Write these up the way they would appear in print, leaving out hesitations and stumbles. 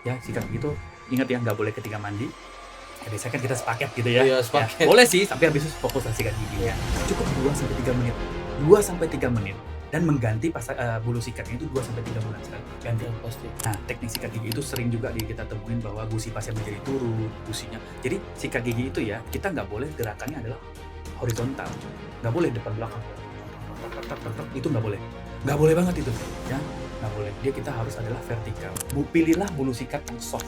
ya sikat gigi itu ingat ya nggak boleh ketika mandi. Ya biasanya kan kita sepaket gitu ya. Iya, Ya, sepaket. boleh sih, tapi habis itu fokus sikat giginya. Cukup 2 sampai 3 menit. 2 sampai 3 menit. Dan mengganti bulu sikatnya itu 2 sampai 3 bulan sekali. Ganti. Yang pasti. Nah, teknik sikat gigi itu sering juga kita temuin bahwa gusi pasien menjadi turun, gusinya. Jadi sikat gigi itu ya, kita nggak boleh gerakannya adalah horizontal. Nggak boleh depan belakang. Itu nggak boleh. Nggak boleh banget itu. Ya, nggak boleh. Dia kita harus adalah vertikal. Pilihlah bulu sikat yang soft.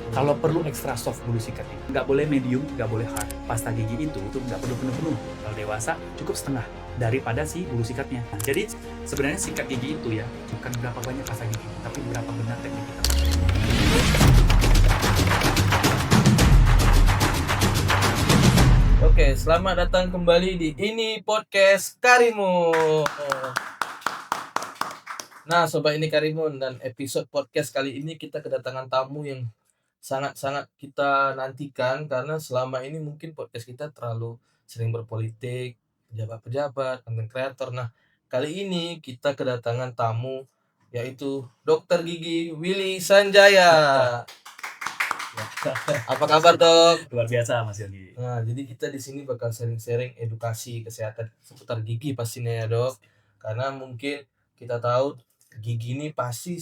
Kalau perlu extra soft bulu sikatnya, nggak boleh medium, nggak boleh hard. Pasta gigi itu nggak perlu penuh-penuh. Kalau dewasa cukup setengah daripada si bulu sikatnya. Nah, jadi sebenarnya sikat gigi itu ya bukan berapa banyak pasta gigi, tapi berapa benar teknik kita. Oke, selamat datang kembali di ini podcast Karimun. Nah, sobat ini Karimun, dan episode podcast kali ini kita kedatangan tamu yang sangat-sangat kita nantikan karena selama ini mungkin podcast kita terlalu sering berpolitik, pejabat-pejabat, konten kreator. Nah, kali ini kita kedatangan tamu yaitu Dokter Gigi Willy Sanjaya. Apa kabar, Dok? Luar biasa Mas Yogi. Nah, jadi kita di sini bakal sharing-sharing edukasi kesehatan seputar gigi pastinya ya, Dok. Karena mungkin kita tahu gigi ini pasti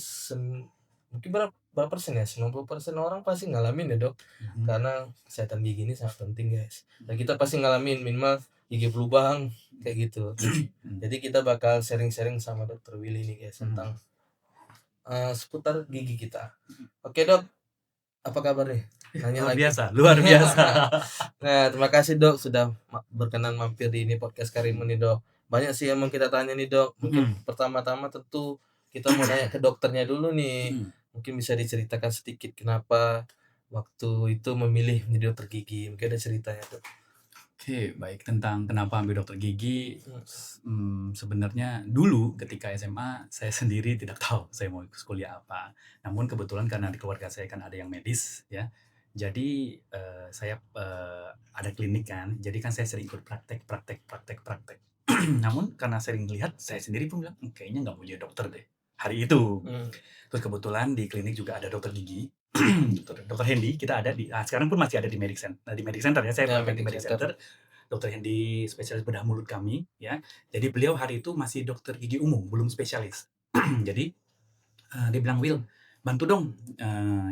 mungkin berapa persen ya? 90% orang pasti ngalamin ya, Dok. Karena kesehatan gigi ini sangat penting, guys. Dan kita pasti ngalamin minimal gigi berlubang kayak gitu. Jadi kita bakal sharing-sharing sama Dokter Willy nih, guys, tentang seputar gigi kita. Oke, Dok. Apa kabar nih? Nanya Luar lagi. biasa, luar biasa. Nah, terima kasih, Dok, sudah berkenan mampir di ini podcast Karimun nih, Dok. Banyak sih emang kita tanya nih, Dok. Mungkin pertama-tama tentu kita mau nanya ke dokternya dulu nih. Mungkin bisa diceritakan sedikit kenapa waktu itu memilih menjadi dokter gigi. Mungkin ada ceritanya, Dok. Oke, baik. Tentang kenapa ambil dokter gigi, sebenarnya dulu ketika SMA saya sendiri tidak tahu saya mau kuliah apa. Namun kebetulan karena di keluarga saya kan ada yang medis ya. Jadi saya ada klinik kan. Jadi kan saya sering ikut praktek. Namun karena sering lihat, saya sendiri pun bilang kayaknya nggak mau jadi dokter deh hari itu. Terus kebetulan di klinik juga ada dokter gigi. Dokter Hendy, kita ada sekarang pun masih ada di Medic Center. Di Medic Center ya, saya praktek di Medic Center. Dokter Hendy spesialis bedah mulut kami ya. Jadi beliau hari itu masih dokter gigi umum, belum spesialis. Jadi dia bilang, "Will, bantu dong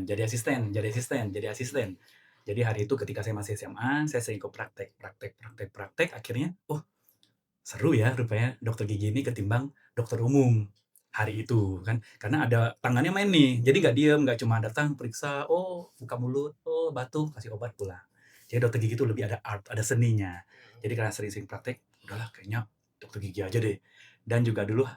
jadi asisten. Jadi hari itu ketika saya masih SMA, saya sering ikut praktek. Akhirnya, oh seru ya rupanya dokter gigi ini ketimbang dokter umum hari itu kan, karena ada tangannya main nih, jadi nggak diem, nggak cuma datang periksa, oh buka mulut, oh batuk, kasih obat pulang. Jadi dokter gigi itu lebih ada art, ada seninya. Jadi karena sering-sering praktek, udahlah kayaknya dokter gigi aja deh. Dan juga dulu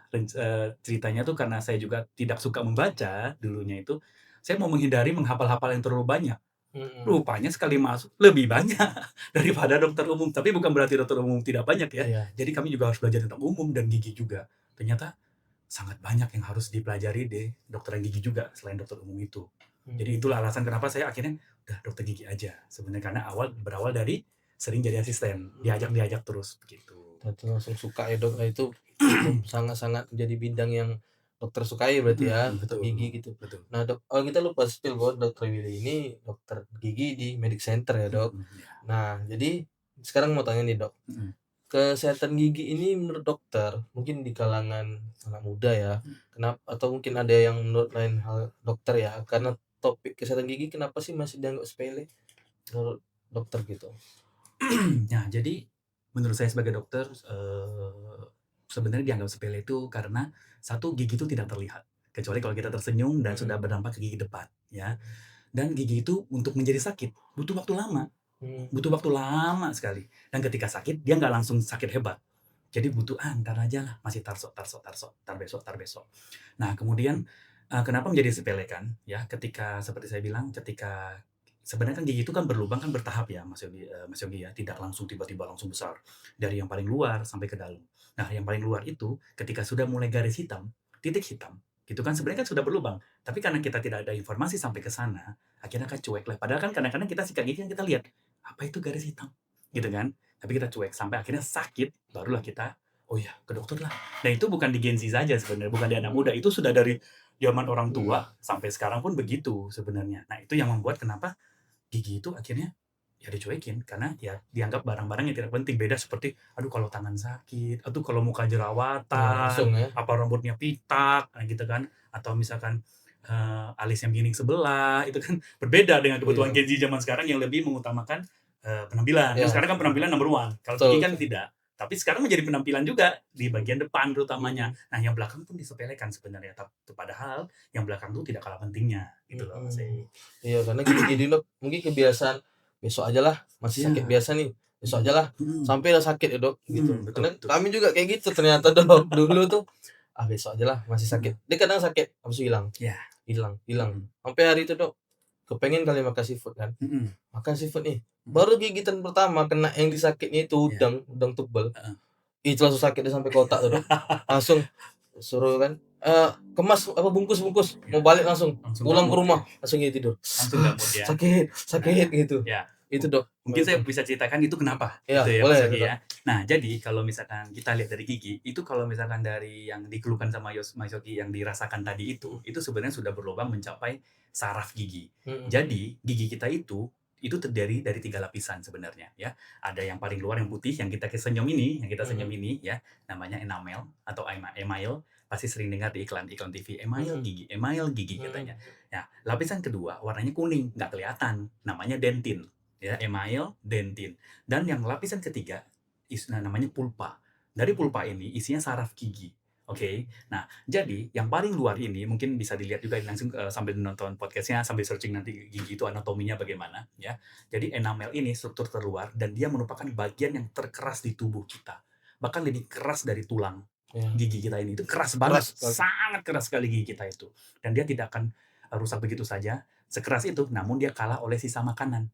ceritanya tuh karena saya juga tidak suka membaca dulunya itu, saya mau menghindari menghafal-hafal yang terlalu banyak. Rupanya sekali masuk lebih banyak daripada dokter umum, tapi bukan berarti dokter umum tidak banyak ya. Iya. Jadi kami juga harus belajar tentang umum dan gigi juga. Ternyata sangat banyak yang harus dipelajari deh dokter gigi juga selain dokter umum itu. Jadi itulah alasan kenapa saya akhirnya udah dokter gigi aja. Sebenarnya karena berawal dari sering jadi asisten, diajak terus begitu. Tentu langsung suka ya, Dok. Nah, itu sangat-sangat menjadi bidang yang dokter sukai berarti ya, dokter gigi gitu. Betul. Nah, Dok, kita lupa spill bahwa Dokter Willy ini dokter gigi di Medic Center ya, Dok. Nah, jadi sekarang mau tanya nih, Dok. Kesehatan gigi ini menurut dokter, mungkin di kalangan anak muda ya, kenapa, atau mungkin ada yang menurut lain hal dokter ya, karena topik kesehatan gigi kenapa sih masih dianggap sepele menurut dokter gitu? Nah, jadi menurut saya sebagai dokter, sebenarnya dianggap sepele itu karena satu, gigi itu tidak terlihat, kecuali kalau kita tersenyum dan sudah berdampak ke gigi depan ya. Dan gigi itu untuk menjadi sakit butuh waktu lama sekali. Dan ketika sakit dia nggak langsung sakit hebat. Jadi butuh entar aja lah, masih tar besok. Nah kemudian kenapa menjadi sepele kan ya, ketika seperti saya bilang, ketika sebenarnya kan gigi itu kan berlubang, kan bertahap ya Mas Yogi ya, tidak langsung tiba-tiba langsung besar dari yang paling luar sampai ke dalam. Nah yang paling luar itu ketika sudah mulai garis hitam, titik hitam gitu kan, sebenarnya kan sudah berlubang, tapi karena kita tidak ada informasi sampai ke sana, akhirnya kan cuek lah. Padahal kan kadang-kadang kita sikat gigi kan kita lihat apa itu garis hitam gitu kan, tapi kita cuek sampai akhirnya sakit, barulah kita oh ya ke dokter lah. Nah itu bukan di Gen Z saja sebenarnya, bukan di anak muda, itu sudah dari zaman orang tua sampai sekarang pun begitu sebenarnya. Nah, itu yang membuat kenapa gigi itu akhirnya ya dicuekin karena ya dianggap barang-barang yang tidak penting. Beda seperti, aduh kalau tangan sakit, aduh kalau muka jerawatan, langsung ya. apa rambutnya pitak, nah gitu kan. Atau misalkan alisnya miring sebelah, itu kan berbeda dengan kebutuhan Iya. Gen Z zaman sekarang yang lebih mengutamakan penampilan. Kan Iya, sekarang kan penampilan number one. Kalau betul gigi kan betul. tidak. Tapi sekarang menjadi penampilan juga di bagian depan terutamanya. Mhm, Nah, yang belakang pun disepelekan sebenarnya. Padahal yang belakang tuh tidak kalah pentingnya gitu loh Mas mhm. Ei. Iya, karena gini-gini Dok, mungkin kebiasaan, besok ajalah, masih sakit Iya. biasa nih, besok Mhm, ajalah, mhm, sampai udah sakit ya Dok, gitu. betul Karena betul. kami juga kayak gitu ternyata Dok, dulu tuh, besok ajalah, masih sakit. Mhm, Dia kadang sakit, habis itu hilang, iya, hilang, hilang. mhm, Sampai hari itu Dok, kepengen kali makan seafood kan, mhm, makan seafood nih, mhm, baru gigitan pertama kena yang di sakitnya itu iya, udang tebel, heeh. itu langsung sakit dia sampai ke otak tuh Dok. Langsung suruh kan, kemas apa, bungkus-bungkus, Iya, mau balik langsung, langsung nggak pulang ke mood ya, rumah, langsung gitu tidur. langsung nggak mood ya. Sakit Nah, sakit gitu. ya, Itu Dok, mungkin saya itu. bisa ceritakan itu kenapa, gitu Iya, ya Mas boleh itu Yogi Dok. ya. Nah, jadi kalau misalkan kita lihat dari gigi, itu kalau misalkan dari yang dikeluhkan sama Mas Yogi yang dirasakan tadi itu sebenarnya sudah berlubang mencapai saraf gigi. Mhm, Jadi, gigi kita itu terdiri dari 3 lapisan sebenarnya ya. Ada yang paling luar yang putih yang kita senyum mhm, ini ya, namanya enamel atau email, pasti sering dengar di iklan-iklan TV, mhm, email gigi katanya. mhm, Nah, lapisan kedua warnanya kuning, nggak kelihatan, namanya dentin. Ya, email, dentin. Dan yang lapisan ketiga namanya pulpa. Dari pulpa ini isinya saraf gigi. Oke. Nah, jadi yang paling luar ini mungkin bisa dilihat juga langsung sambil nonton podcastnya, sambil searching nanti gigi itu anatominya bagaimana, ya. Jadi enamel ini struktur terluar dan dia merupakan bagian yang terkeras di tubuh kita. Bahkan lebih keras dari tulang iya, gigi kita ini. Itu keras banget, keras banget. sangat keras sekali gigi kita itu. Dan dia tidak akan rusak begitu saja, sekeras itu, namun dia kalah oleh sisa makanan.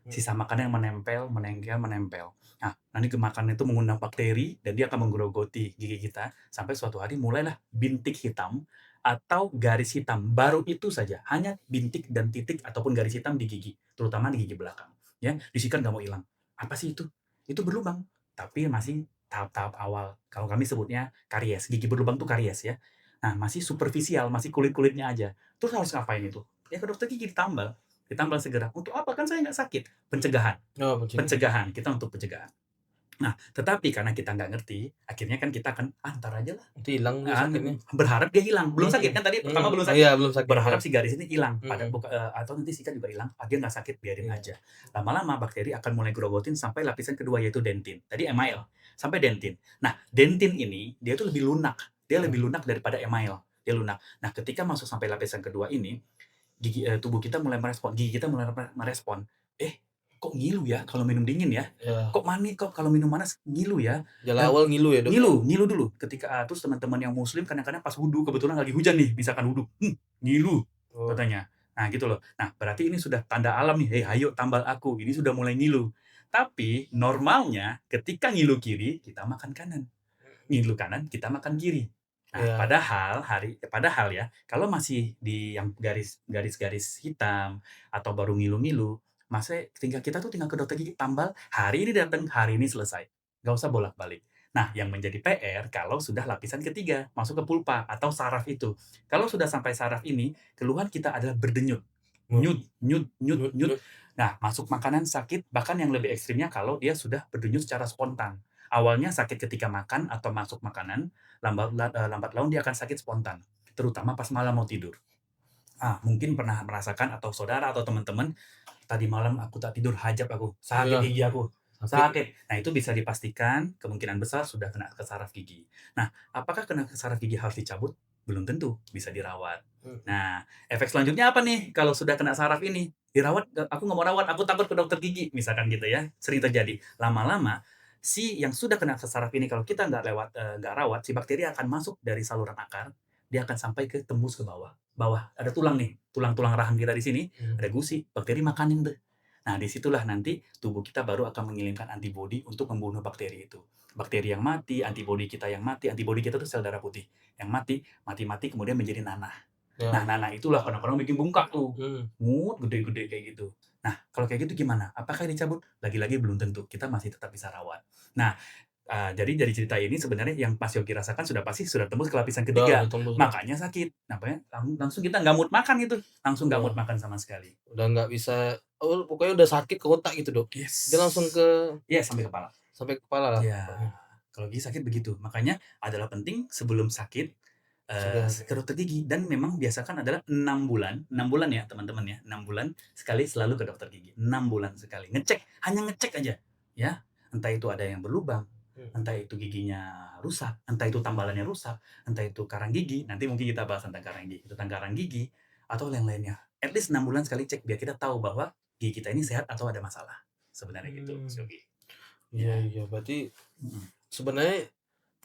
Sisa Mhm, makanan yang menempel, menempel, menempel. Nah, nanti ke makanan itu mengundang bakteri dan dia akan menggerogoti gigi kita sampai suatu hari mulailah bintik hitam atau garis hitam. Baru itu saja, hanya bintik dan titik ataupun garis hitam di gigi, terutama di gigi belakang. Ya, disikat nggak mau hilang. Apa sih itu? Itu berlubang, tapi masih tahap-tahap awal. Kalau kami sebutnya karies. Gigi berlubang tuh karies ya. Nah, masih superficial, masih kulit-kulitnya aja. Terus harus ngapain itu? Ya ke dokter gigi ditambal. Ditambal segera. Untuk apa? Kan saya nggak sakit. Pencegahan. oh pencegahan. Pencegahan. Kita untuk pencegahan. Nah, tetapi karena kita nggak ngerti, akhirnya kan kita akan, "Ah, entar aja lah." Nanti hilang dia sakitnya. Berharap dia hilang. Belum sakit Mhm, kan tadi mhm, pertama belum oh sakit. iya belum sakit, iya, Berharap si garis ini hilang, mhm, atau nanti sikat juga hilang, dia nggak sakit, biarin iya, aja. Lama-lama bakteri akan mulai gerogotin sampai lapisan kedua yaitu dentin. Tadi email, sampai dentin. Nah, dentin ini dia tuh lebih lunak. Dia iya, lebih lunak daripada email. Dia lunak. Nah, ketika masuk sampai lapisan kedua ini, tubuh kita mulai merespon, gigi kita mulai merespon, "Eh, kok ngilu ya kalau minum dingin ya? iya. Kok kalau minum panas ngilu ya?" Gejala awal ngilu ya Dok ya? Ngilu, ngilu dulu ketika terus teman-teman yang muslim kadang-kadang pas wudu, kebetulan lagi hujan nih, misalkan wudu, ngilu Oh, katanya. Nah gitu loh. Nah berarti ini sudah tanda alam nih, "Hei ayo tambal aku, ini sudah mulai ngilu." Tapi normalnya ketika ngilu kiri, kita makan kanan, ngilu kanan, kita makan kiri. Nah iya, padahal ya, kalau masih di yang garis-garis hitam atau baru ngilu-ngilu, tinggal kita tuh tinggal ke dokter gigi, tambal, hari ini datang, hari ini selesai. Nggak usah bolak-balik. Nah, yang menjadi PR kalau sudah lapisan ketiga, masuk ke pulpa atau saraf itu. Kalau sudah sampai saraf ini, keluhan kita adalah berdenyut, oh, nyut nyut nyut nyut nyut. nyut, Nah, masuk makanan sakit, bahkan yang lebih ekstrimnya kalau dia sudah berdenyut secara spontan. Awalnya sakit ketika makan atau masuk makanan, lambat laun dia akan sakit spontan, terutama pas malam mau tidur. Mungkin pernah merasakan atau saudara atau teman-teman, "Tadi malam aku tak tidur, hajab aku, sakit iya, gigi aku, sakit, sakit." Nah, itu bisa dipastikan kemungkinan besar sudah kena ke saraf gigi. Nah, apakah kena ke saraf gigi harus dicabut? Belum tentu, bisa dirawat. mhm, Nah, efek selanjutnya apa nih kalau sudah kena saraf ini? Dirawat, "Aku nggak mau rawat, aku takut ke dokter gigi," misalkan gitu ya, sering terjadi. Lama-lama, si yang sudah kena ke saraf ini kalau kita nggak rawat, si bakteri akan masuk dari saluran akar, dia akan sampai ke tembus ke bawah. Bawah, ada tulang nih, tulang-tulang rahang kita di sini, mhm, ada gusi, bakteri makanin tuh. Nah, disitulah nanti tubuh kita baru akan mengirimkan antibodi untuk membunuh bakteri itu. Bakteri yang mati, antibodi kita tuh sel darah putih. Yang mati, mati-mati kemudian menjadi nanah. Nah, iya, nanah itulah kadang-kadang bikin bengkak tuh. mhm, Gede-gede kayak gitu. Nah, kalau kayak gitu gimana? Apakah dicabut? Lagi-lagi belum tentu, kita masih tetap bisa rawat. Nah, Jadi dari cerita ini sebenarnya yang Mas Yogi rasakan sudah tembus ke lapisan Udah ketiga, tembus, Bang. makanya sakit. Nampaknya langsung kita nggak mood makan itu, langsung nggak mood Udah makan sama sekali. udah nggak bisa, pokoknya udah sakit ke otak gitu, Dok. Dia langsung Yes. Iya, sampai kepala. sampai kepala lah Iya, pokoknya. kalau gigi sakit begitu. Makanya adalah penting sebelum sakit, Sudah ke dokter gigi dan memang biasakan adalah 6 bulan ya teman-teman ya, 6 bulan sekali selalu ke dokter gigi, 6 bulan sekali. Hanya ngecek aja, ya. Entah itu ada yang berlubang, entah itu giginya rusak, entah itu tambalannya rusak, entah itu karang gigi, nanti mungkin kita bahas tentang karang gigi atau yang lainnya. At least 6 bulan sekali cek biar kita tahu bahwa gigi kita ini sehat atau ada masalah. Sebenarnya gitu, Mas Yogi. Iya, Ya. iya. Berarti Mhm. sebenarnya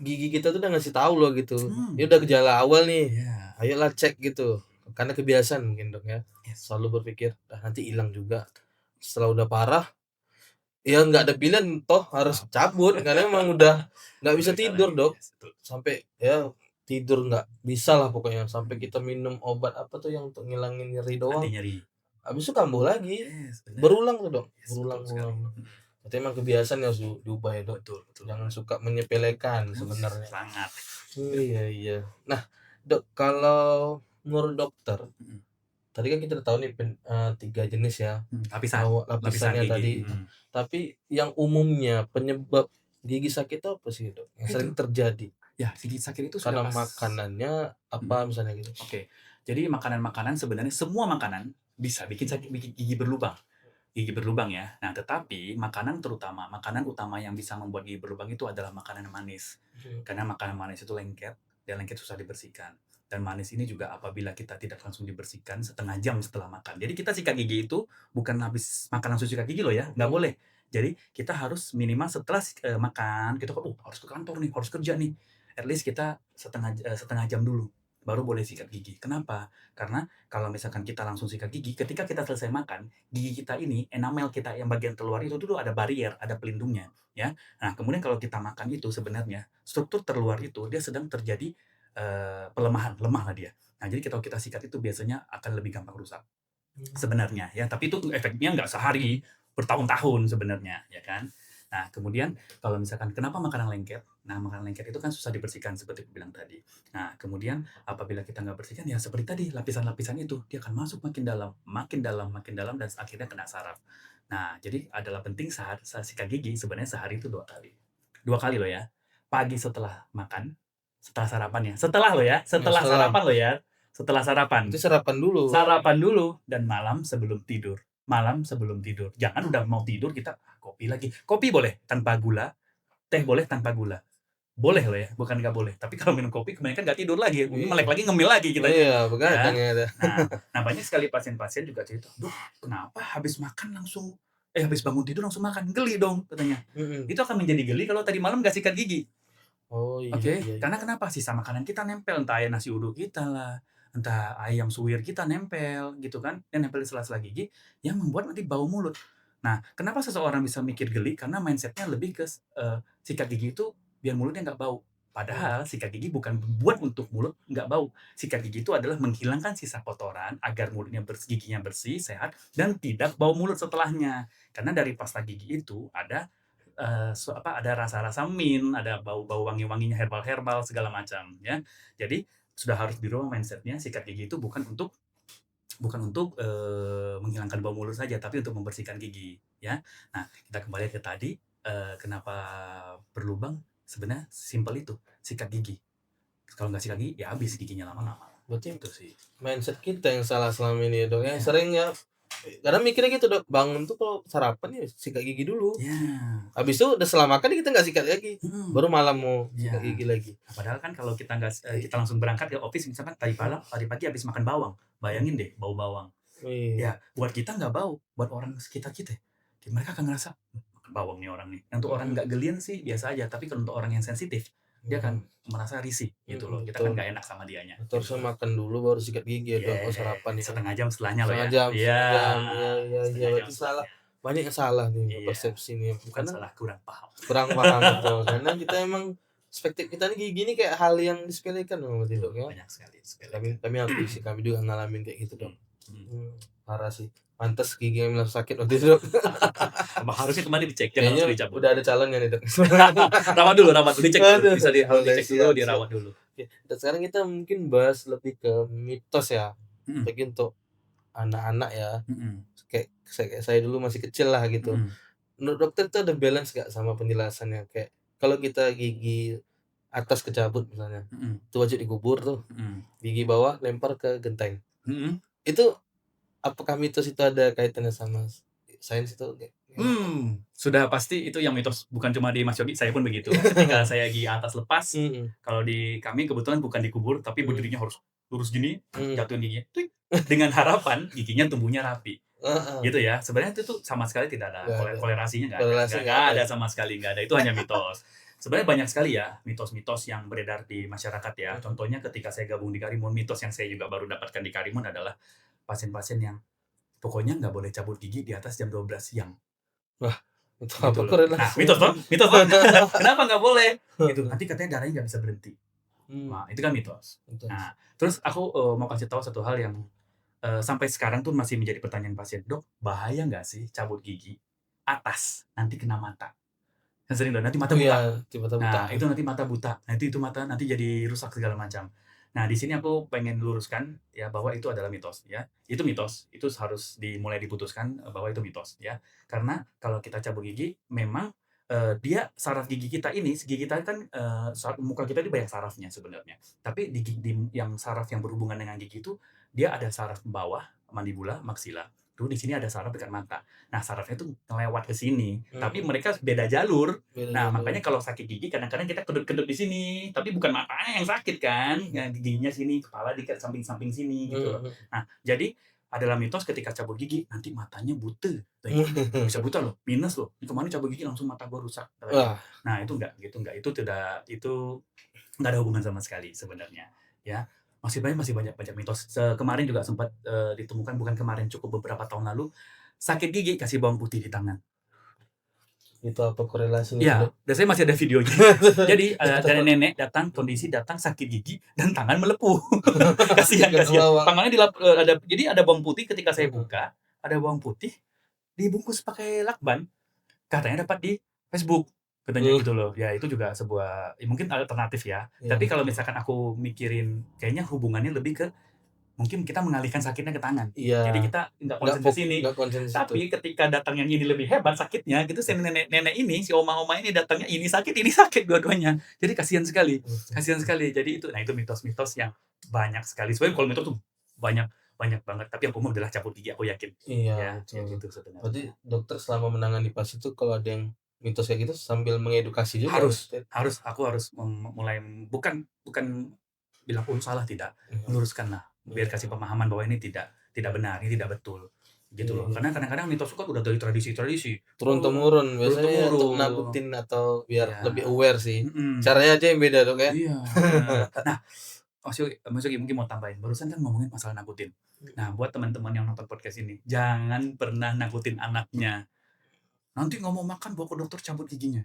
gigi kita tuh udah ngasih tahu loh gitu. Ini Hmm. udah gejala awal nih. Iya. Ayolah cek gitu. Karena kebiasaan mungkin, Dok, ya. Yes. Selalu berpikir, nanti hilang juga. Setelah udah parah, ya nggak ada pilihan toh harus cabut karena emang udah nggak bisa tidur, Dok. Yes, betul. Sampai ya tidur nggak bisa lah pokoknya. Sampai kita minum obat apa tuh yang untuk ngilangin nyeri doang. Nyeri. Habis itu kambuh lagi. Yes, benar. Berulang tuh, Dok. Yes, betul sekali. Berulang. Berarti emang kebiasaan harus diubah ya, Dok. Betul. Jangan suka menyepelekan sebenarnya. Sangat. Iya. Nah, Dok, kalau menurut dokter, tadi kan kita udah tahu nih 3 jenis ya, lapisannya gigi. tadi. Tapi yang umumnya penyebab gigi sakit itu apa sih, Dok? Yang sering terjadi? Ya, gigi sakit itu Karena sudah makanannya apa misalnya gitu? Oke. Jadi makanan-makanan sebenarnya semua makanan bisa bikin gigi berlubang. Gigi berlubang ya. Nah, tetapi makanan utama yang bisa membuat gigi berlubang itu adalah makanan manis. Karena makanan manis itu lengket, dan lengket susah dibersihkan. Dan manis ini juga apabila kita tidak langsung dibersihkan setengah jam setelah makan. Jadi kita sikat gigi itu bukan habis makan langsung sikat gigi loh ya, nggak boleh. Jadi kita harus minimal setelah makan, kita harus ke kantor nih, harus kerja nih. At least kita setengah jam dulu baru boleh sikat gigi. Kenapa? Karena kalau misalkan kita langsung sikat gigi, ketika kita selesai makan, gigi kita ini, enamel kita yang bagian terluar itu dulu ada barrier, ada pelindungnya, ya. Nah, kemudian kalau kita makan itu sebenarnya struktur terluar itu dia sedang terjadi pelemahan, lemah lah dia. Nah, jadi kalau kita sikat itu biasanya akan lebih gampang rusak sebenarnya, ya. Tapi itu efeknya nggak sehari, bertahun-tahun sebenarnya, ya kan. Nah, kemudian kalau misalkan kenapa makanan lengket? Nah, makanan lengket itu kan susah dibersihkan seperti aku bilang tadi. Nah, kemudian apabila kita nggak bersihkan ya seperti tadi lapisan-lapisan itu dia akan masuk makin dalam dan akhirnya kena saraf. Nah, jadi adalah penting saat sikat gigi sebenarnya sehari itu 2 kali. 2 kali loh ya. Pagi setelah makan, setelah sarapan ya. Setelah loh ya, setelah sarapan loh ya. Setelah sarapan. Itu sarapan dulu. Sarapan dulu dan malam sebelum tidur. Jangan udah mau tidur kita kopi lagi. Kopi boleh tanpa gula, teh boleh tanpa gula. Boleh loh ya, bukan nggak boleh. Tapi kalau minum kopi kebanyakan nggak tidur lagi, melek lagi, ngemil lagi kita. Iya, begadang ya. Nah, banyak sekali pasien-pasien juga cerita, "Dok, kenapa habis bangun tidur langsung makan? Geli dong," katanya. Itu akan menjadi geli kalau tadi malam nggak sikat gigi. Oh iya. Oke, karena kenapa? Sisa makanan kita nempel, entah nasi uduk kita lah, entah ayam suwir kita nempel gitu kan, dan nempel di sela-sela gigi yang membuat nanti bau mulut. Nah, kenapa seseorang bisa mikir geli? Karena mindset-nya lebih ke sikat gigi itu biar mulutnya nggak bau. Padahal sikat gigi bukan buat untuk mulut nggak bau. Sikat gigi itu adalah menghilangkan sisa kotoran agar giginya bersih, sehat, dan tidak bau mulut setelahnya. Karena dari pasta gigi itu ada ada rasa-rasa mint, ada bau-bau wangi-wanginya herbal-herbal segala macam ya. Jadi sudah harus dirubah mindset-nya sikat gigi itu bukan untuk menghilangkan bau mulut saja, tapi untuk membersihkan gigi ya. Nah, kita kembali ke tadi, kenapa berlubang, sebenarnya simpel itu, sikat gigi. Kalau nggak sikat gigi, ya habis giginya lama-lama. Berarti Itu sih. mindset kita yang salah selama ini, Dok, ya. Sering ya kadang mikirnya gitu, Dok, bangun tuh kalau sarapan ya sikat gigi dulu. Ya. Habis itu udah setelah makan kita nggak sikat lagi. Baru malam mau sikat gigi lagi. Nah, padahal kan kalau kita kita langsung berangkat ke office misalkan tadi pagi habis makan bawang. Bayangin deh bau bawang. Ya, buat kita nggak bau, buat orang sekitar kita. Mereka akan ngerasa makan bawang nih orang nih. Untuk orang nggak gelian sih biasa aja, tapi kalau untuk orang yang sensitif dia kan merasa risih gitu loh. Kita kan nggak enak sama dianya. Terus makan dulu baru sikat gigi ya, Dok, sarapan ya. Setengah jam setelahnya loh ya. Setengah jam. Iya. Berarti salah. Banyak yang salah nih persepsi nih. Bukan salah, kurang paham. Betul. Karena kita emang perspektif kita nih gigi nih kayak hal yang disepelekan loh, Dok, ya. Banyak sekali. Kami juga ngalamin kayak gitu, Dok. parah sih. Pantes gigi yang langsung sakit waktu itu, Dok. Harusnya kemarin dicek, jangan Kayaknya langsung dicabut. udah ada calonnya nih, Dok. Rawat dulu, dicek dulu, Aduh, bisa harus boleh, dicek dulu, siap. dirawat dulu. Oke, dan sekarang kita mungkin bahas lebih ke mitos ya, Mhm, bagi untuk anak-anak ya, mhm, kayak saya dulu masih kecil lah gitu. mhm, Menurut dokter itu ada balance nggak sama penjelasannya? Kayak kalau kita gigi atas kecabut misalnya, mhm, itu wajib dikubur tuh, mhm, gigi bawah lempar ke genteng. mhm. Itu apakah mitos itu ada kaitannya sama sains itu kayak gimana? Sudah pasti itu yang mitos, bukan cuma di Mas Yogi, saya pun begitu. Ketika saya gigi atas lepas, Mhm, kalau di kami kebetulan bukan dikubur, tapi mhm, berdirinya harus lurus gini, mhm, jatuhin giginya, tuik, dengan harapan giginya tumbuhnya rapi, heeh, gitu ya. Sebenarnya itu tuh sama sekali tidak ada nggak ada, kolerasinya korelasi nggak nggak ada. ada sama sekali, nggak ada, itu hanya mitos. Sebenarnya banyak sekali ya mitos-mitos yang beredar di masyarakat ya. Mhm. Contohnya ketika saya gabung di Karimun, mitos yang saya juga baru dapatkan di Karimun adalah pasien-pasien yang pokoknya nggak boleh cabut gigi di atas jam 12 siang. Wah, itu apa Gitu loh. Nah, korelasinya mitos tuh? toh? Mitos toh? Kenapa nggak boleh? Gitu, nanti katanya darahnya nggak bisa berhenti. Mmm, Wah, itu kan mitos. mitos. Nah, terus aku, mau kasih tahu satu hal yang, sampai sekarang tuh masih menjadi pertanyaan pasien, "Dok, bahaya nggak sih cabut gigi atas, nanti kena mata?" Kan sering dong, "Nanti mata Oh iya, buta." tiba-tiba buta. Nah, itu nanti mata buta, nanti itu mata nanti jadi rusak segala macam. Nah, di sini aku pengen luruskan ya bahwa itu adalah mitos ya. Itu mitos, itu harus dimulai diputuskan, bahwa itu mitos ya. Karena kalau kita cabut gigi memang, dia saraf gigi kita ini, gigi kita kan, muka kita ini banyak sarafnya sebenarnya. Tapi yang saraf yang berhubungan dengan gigi itu, dia ada saraf bawah, mandibula, maksila, tuh di sini ada saraf dekat mata. Nah, sarafnya itu ngelewat ke sini, tapi Mhm, mereka beda jalur. beda Nah, jalur. makanya kalau sakit gigi kadang-kadang kita kedut-kedut di sini, tapi bukan matanya yang sakit kan, yang giginya sini, kepala di samping-samping sini gitu loh. Mhm. Nah, jadi adalah mitos ketika cabut gigi, nanti matanya bute, katanya. Bisa buta loh, minus loh, "Ini kemarin cabut gigi langsung mata gua rusak," katanya. Wah, Nah, itu enggak, gitu enggak, itu nggak ada hubungan sama sekali sebenarnya, ya. Masih banyak banyak mitos. Kemarin juga sempat, ditemukan, bukan kemarin, cukup beberapa tahun lalu, sakit gigi kasih bawang putih di tangan. itu apa korelasinya tuh, Iya, Dok? dan saya masih ada videonya. Jadi, ada nenek datang, kondisi datang sakit gigi dan tangan melepuh. Kasihan Dikasih kasihan. bawang. Tangannya ada bawang putih ketika saya Mhm. buka, ada bawang putih dibungkus pakai lakban, katanya dapat di Facebook, katanya gitu loh. Ya itu juga sebuah ya mungkin alternatif ya. Iya Tapi kalau betul. misalkan aku mikirin kayaknya hubungannya lebih ke mungkin kita mengalihkan sakitnya ke tangan. Iya, Jadi kita nggak konsen ke sini. nggak konsen di situ. Tapi ketika datang yang ini lebih hebat sakitnya gitu, si nenek-nenek ini, si oma-oma ini datangnya ini sakit dua-duanya. Jadi kasihan sekali. Jadi itu, nah itu mitos-mitos yang banyak sekali. Sebenarnya kalau mitos tuh banyak banyak banget, tapi yang umum adalah cabut gigi aku yakin. Iya, Ya betul. gitu Berarti sebenarnya. dokter selama menangani pasien itu kalau ada yang mitos kayak gitu sambil mengedukasi juga Harus berarti? aku harus mulai bukan bukan bilang, "Oh salah," tidak, Iya, meluruskanlah, biar iya, kasih pemahaman bahwa ini tidak benar, ini tidak betul, gitu iya, loh. iya. Karena kadang-kadang mitos itu kan udah dari tradisi-tradisi, Turun-temurun biasanya untuk turun-temurun. nakutin atau biar Iya, lebih aware sih. mhm, Caranya aja yang beda, Dok, ya? iya, bener. Nah, Mas Yogi mungkin mau tambahin, barusan kan ngomongin masalah nakutin. Nah, buat teman-teman yang nonton podcast ini, jangan pernah nakutin anaknya. "Nanti nggak mau makan, bawa ke dokter cabut giginya.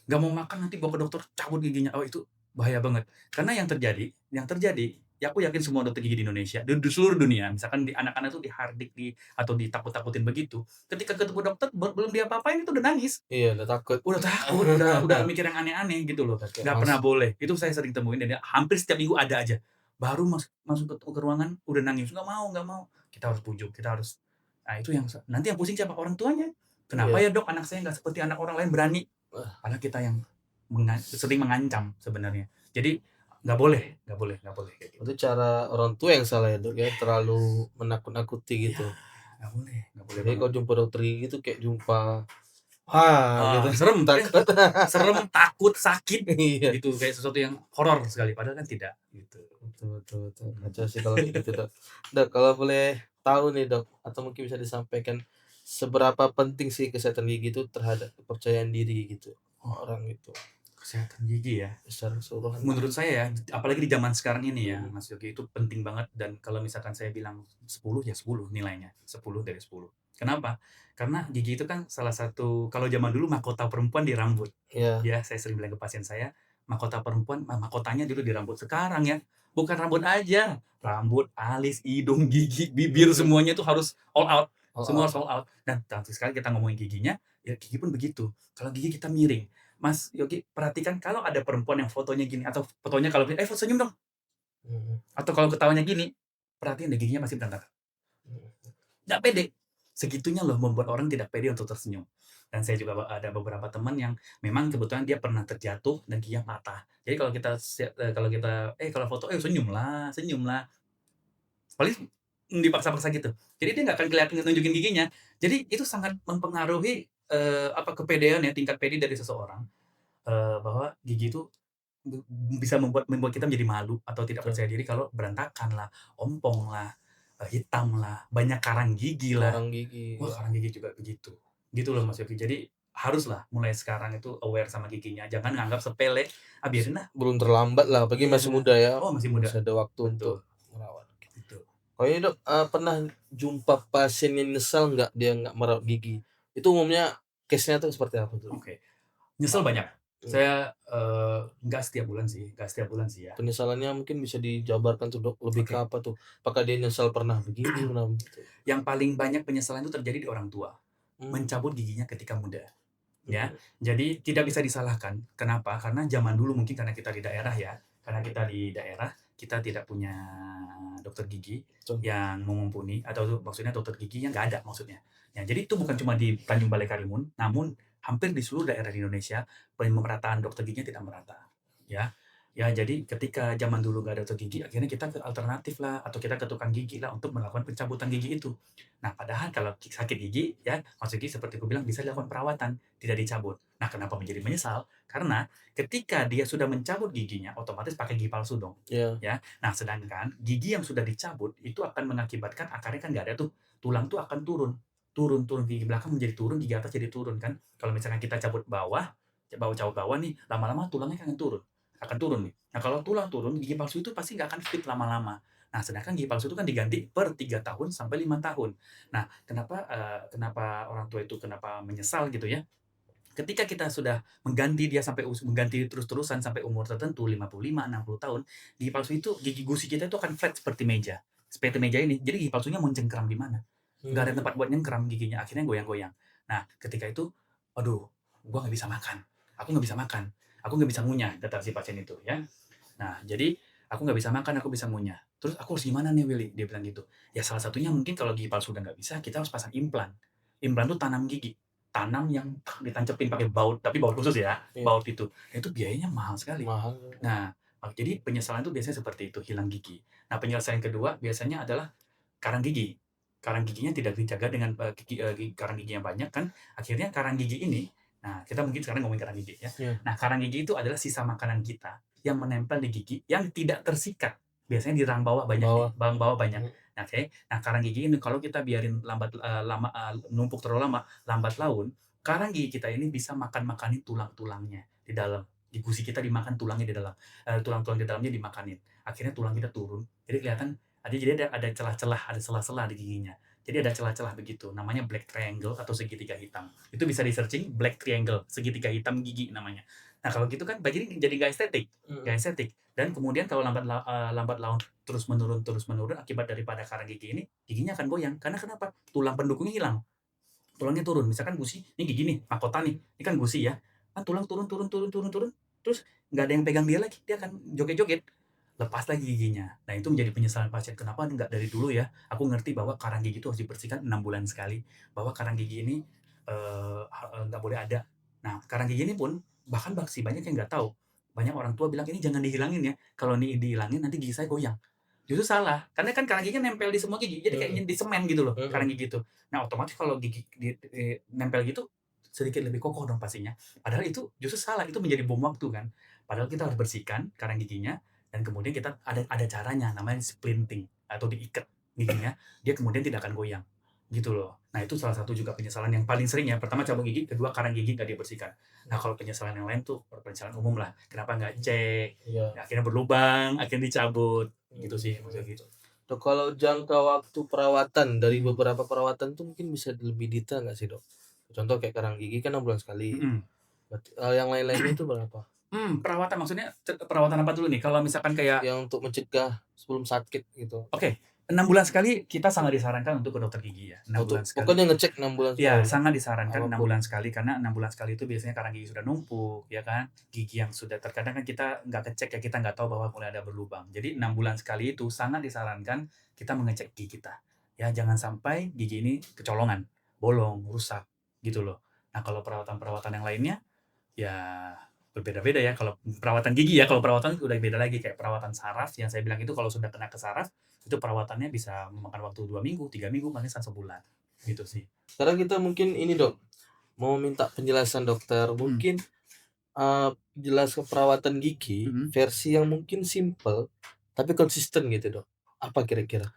Nggak mau makan, nanti bawa ke dokter cabut giginya." Oh, itu bahaya banget. Karena yang terjadi, ya aku yakin semua dokter gigi di Indonesia, di seluruh dunia, misalkan di anak-anak tuh dihardik, atau ditakut-takutin begitu, ketika ketemu dokter belum dia apa-apain itu udah nangis. Iya, udah takut. Udah takut, udah mikir yang aneh-aneh gitu loh. Udah kayak Nggak pernah boleh. Itu saya sering temuin dan ya hampir setiap minggu ada aja. Baru masuk ke ruangan udah nangis, nggak mau." Kita harus pujuk, kita harus nah itu yang nanti yang pusing siapa? Orang tuanya. "Kenapa Iya. ya Dok, anak saya nggak seperti anak orang lain berani?" Wah, Padahal kita yang sering mengancam sebenarnya. Jadi nggak boleh kayak gitu. itu cara orang tua yang salah ya, Dok, ya, terlalu menakut-nakuti Iya, gitu. nggak boleh Jadi banget. kalau jumpa dokter gigi itu kayak jumpa, wah, gitu, Serem, takut. serem, takut, sakit, Iya. gitu, kayak sesuatu yang horor sekali, padahal kan tidak, gitu. Betul, betul, betul. Mhm. Kacau sih kalau kayak gitu, Dok. Dok, kalau boleh tahu nih, Dok, atau mungkin bisa disampaikan seberapa penting sih kesehatan gigi itu terhadap kepercayaan diri gitu, Oh, orang itu kesehatan gigi ya? secara keseluruhan lah. Menurut saya ya, apalagi di zaman sekarang ini ya, Mhm. Mas Yogi, itu penting banget dan kalau misalkan saya bilang 10 ya 10 nilainya, 10 dari 10. Kenapa? Karena gigi itu kan salah satu kalau zaman dulu mahkota perempuan di rambut. Iya, Ya, saya sering bilang ke pasien saya, mahkota perempuan mahkotanya dulu di rambut. Sekarang ya, bukan rambut aja, rambut, alis, hidung, gigi, bibir, semuanya itu harus all out, All semua out. harus all out. Dan sekali kita ngomongin giginya, ya gigi pun begitu. Kalau gigi kita miring, Mas Yogi perhatikan kalau ada perempuan yang fotonya gini atau fotonya kalau senyum dong, Mhm, atau kalau ketawanya gini, perhatiin deh giginya masih berantakan. mhm. Nggak pede. Segitunya loh membuat orang tidak pede untuk tersenyum. Dan saya juga ada beberapa teman yang memang kebetulan dia pernah terjatuh dan giginya patah. Jadi kalau foto, senyum lah. Paling dipaksa-paksa gitu. Jadi dia nggak akan kelihatan nunjukin giginya. Jadi itu sangat mempengaruhi, kepedean ya, tingkat pede dari seseorang, bahwa gigi itu be bisa membuat kita menjadi malu atau tidak Betul. percaya diri kalau berantakan lah, ompong lah, hitam lah, banyak karang gigi lah. Karang gigi, Wah, ya. karang gigi juga begitu. Gitu loh Mas Yofi. Jadi haruslah mulai sekarang itu aware sama giginya, jangan nganggap sepele, biarin lah. Belum terlambat lah, apalagi Iya. masih muda ya, Oh, masih muda. masih ada waktu untuk Betul, merawat. gitu. Oh ini Dok, pernah jumpa pasien yang nyesal nggak dia nggak merawat gigi? Itu umumnya case-nya tuh seperti apa tuh? Oke. Nyesel banyak. Mmm, Saya, nggak setiap bulan sih ya. penyesalannya mungkin bisa dijabarkan tuh Dok, lebih ke Oke. apa tuh? Apakah dia nyesal pernah begini, pernah begitu? Yang paling banyak penyesalan itu terjadi di orang tua, Mmm, mencabut giginya ketika muda. Ya, mhm, jadi tidak bisa disalahkan. Kenapa? Karena zaman dulu mungkin karena kita di daerah ya, karena kita di daerah, kita tidak punya dokter gigi betul. yang mumpuni atau maksudnya dokter gigi yang nggak ada maksudnya. Ya, jadi itu bukan cuma di Tanjung Balai Karimun, namun hampir di seluruh daerah di Indonesia pemerataan dokter giginya tidak merata. Ya, ya jadi ketika zaman dulu nggak ada dokter gigi, akhirnya kita ke alternatif lah atau kita ke tukang gigi lah untuk melakukan pencabutan gigi itu. Nah, padahal kalau sakit gigi ya, Mas Yogi seperti aku bilang bisa dilakukan perawatan tidak dicabut. Nah, kenapa menjadi menyesal? Karena ketika dia sudah mencabut giginya, otomatis pakai gigi palsu dong, Iya, ya. Nah, sedangkan gigi yang sudah dicabut itu akan mengakibatkan akarnya kan nggak ada tuh, tulang tuh akan turun, turun turun, gigi belakang menjadi turun, gigi atas jadi turun kan. Kalau misalkan kita cabut bawah, cabut bawah nih, lama-lama tulangnya akan turun nih. Nah, kalau tulang turun, gigi palsu itu pasti nggak akan fit lama-lama. Nah, sedangkan gigi palsu itu kan diganti per 3 tahun sampai 5 tahun. Nah, kenapa orang tua itu kenapa menyesal gitu ya, ketika kita sudah mengganti terus-terusan sampai umur tertentu 55, 60 tahun, gigi palsu itu gigi gusi kita itu akan flat seperti meja, seperti meja ini. Jadi gigi palsunya mau cengkeram di mana? Nggak ada mmm, tempat buat nyengkeram giginya, akhirnya goyang-goyang. Nah, ketika itu, "Aduh, gua nggak bisa makan, aku nggak bisa makan, aku nggak bisa ngunyah," kata si pasien itu ya. Nah, jadi, "Aku nggak bisa makan, aku bisa ngunyah. Terus aku harus gimana nih Willy?" Dia bilang gitu. Ya salah satunya mungkin kalau gigi palsu udah nggak bisa, kita harus pasang implan. Implan tuh tanam gigi, tanam yang ditancepin pakai baut, tapi baut khusus ya, iya, baut itu. Nah, itu biayanya mahal sekali. mahal. Nah, jadi penyesalan itu biasanya seperti itu, hilang gigi. Nah, penyelesaian kedua biasanya adalah karang gigi. Karang giginya tidak dijaga dengan, karang gigi yang banyak kan, akhirnya karang gigi ini nah kita mungkin sekarang ngomongin karang gigi ya. Iya, Nah, karang gigi itu adalah sisa makanan kita yang menempel di gigi yang tidak tersikat. Biasanya di rahang bawah banyak nih, bawah, rahang bawah banyak. mhm, Nah, oke. Nah, karang gigi ini kalau kita biarin numpuk terlalu lama, lambat laun, karang gigi kita ini bisa makan-makanin tulang-tulangnya di dalam. Di gusi kita dimakan tulangnya di dalam, tulang-tulang di dalamnya dimakanin. Akhirnya tulang kita turun, jadi kelihatan ada celah-celah, ada sela-sela di giginya. Jadi ada celah-celah begitu, namanya black triangle atau segitiga hitam. Itu bisa di-searching black triangle, segitiga hitam gigi namanya. Nah, kalau gitu kan jadi nggak estetik, mhm, nggak estetik. Dan kemudian kalau lambat laun terus menurun akibat daripada karang gigi ini, giginya akan goyang. Karena kenapa? Tulang pendukungnya hilang, tulangnya turun. Misalkan gusi, ini gigi nih, mahkota nih, ini kan gusi ya. Kan tulang turun turun turun turun turun, terus nggak ada yang pegang dia lagi, dia akan joget-joget. Lepas lagi giginya. Nah, itu menjadi penyesalan pasien, "Kenapa nggak dari dulu ya? Aku ngerti bahwa karang gigi itu harus dibersihkan 6 bulan sekali, bahwa karang gigi ini, nggak boleh ada." Nah, karang gigi ini pun bahkan masih banyak yang nggak tahu. Banyak orang tua bilang, "Ini jangan dihilangin ya, kalau ini dihilangin nanti gigi saya goyang." Justru salah, karena kan karang giginya nempel di semua gigi, jadi mhm, kayak di semen gitu loh, karang mhm, gigi itu. Nah, otomatis kalau gigi nempel gitu, sedikit lebih kokoh dong pastinya. Padahal itu justru salah, itu menjadi bom waktu kan. Padahal kita harus bersihkan karang giginya dan kemudian kita ada caranya namanya splinting atau diikat giginya, dia kemudian tidak akan goyang, gitu loh. Nah, itu salah satu juga penyesalan yang paling sering ya, pertama cabut gigi, kedua karang gigi nggak dibersihkan. Nah, kalau penyesalan yang lain tuh penyesalan umum lah, kenapa nggak cek, iya, ya akhirnya berlubang, akhirnya dicabut, gitu sih mhm. maksudnya gitu. Dok, kalau jangka waktu perawatan dari Mhm, beberapa perawatan tuh mungkin bisa lebih detail nggak sih, Dok? Contoh kayak karang gigi kan 6 bulan sekali, mhm. berarti yang lain-lainnya itu berapa? Perawatan maksudnya perawatan apa dulu nih? Kalau misalkan kayak Yang untuk mencegah sebelum sakit gitu. oke, 6 bulan sekali kita sangat disarankan untuk ke dokter gigi ya, 6 bulan Untuk sekali. pokoknya ngecek 6 bulan Iya, sekali, sangat disarankan 6 apapun. bulan sekali, karena 6 bulan sekali itu biasanya karena gigi sudah numpuk, ya kan. Gigi yang sudah terkadang kan kita nggak kecek ya, kita nggak tahu bahwa mulai ada berlubang. Jadi 6 bulan sekali itu sangat disarankan kita mengecek gigi kita. Ya, jangan sampai gigi ini kecolongan, bolong, rusak, gitu loh. Nah, kalau perawatan-perawatan yang lainnya, ya berbeda-beda ya. Kalau perawatan gigi ya, kalau perawatan udah beda lagi. Kayak perawatan saraf, yang saya bilang itu kalau sudah kena ke saraf, itu perawatannya bisa memakan waktu 2 minggu, 3 minggu, bahkan sampai sebulan, gitu sih. Sekarang kita mungkin ini Dok, mau minta penjelasan dokter, Mhm. mungkin jelaskan perawatan gigi Mhm. versi yang mungkin simple tapi konsisten gitu Dok. Apa kira-kira?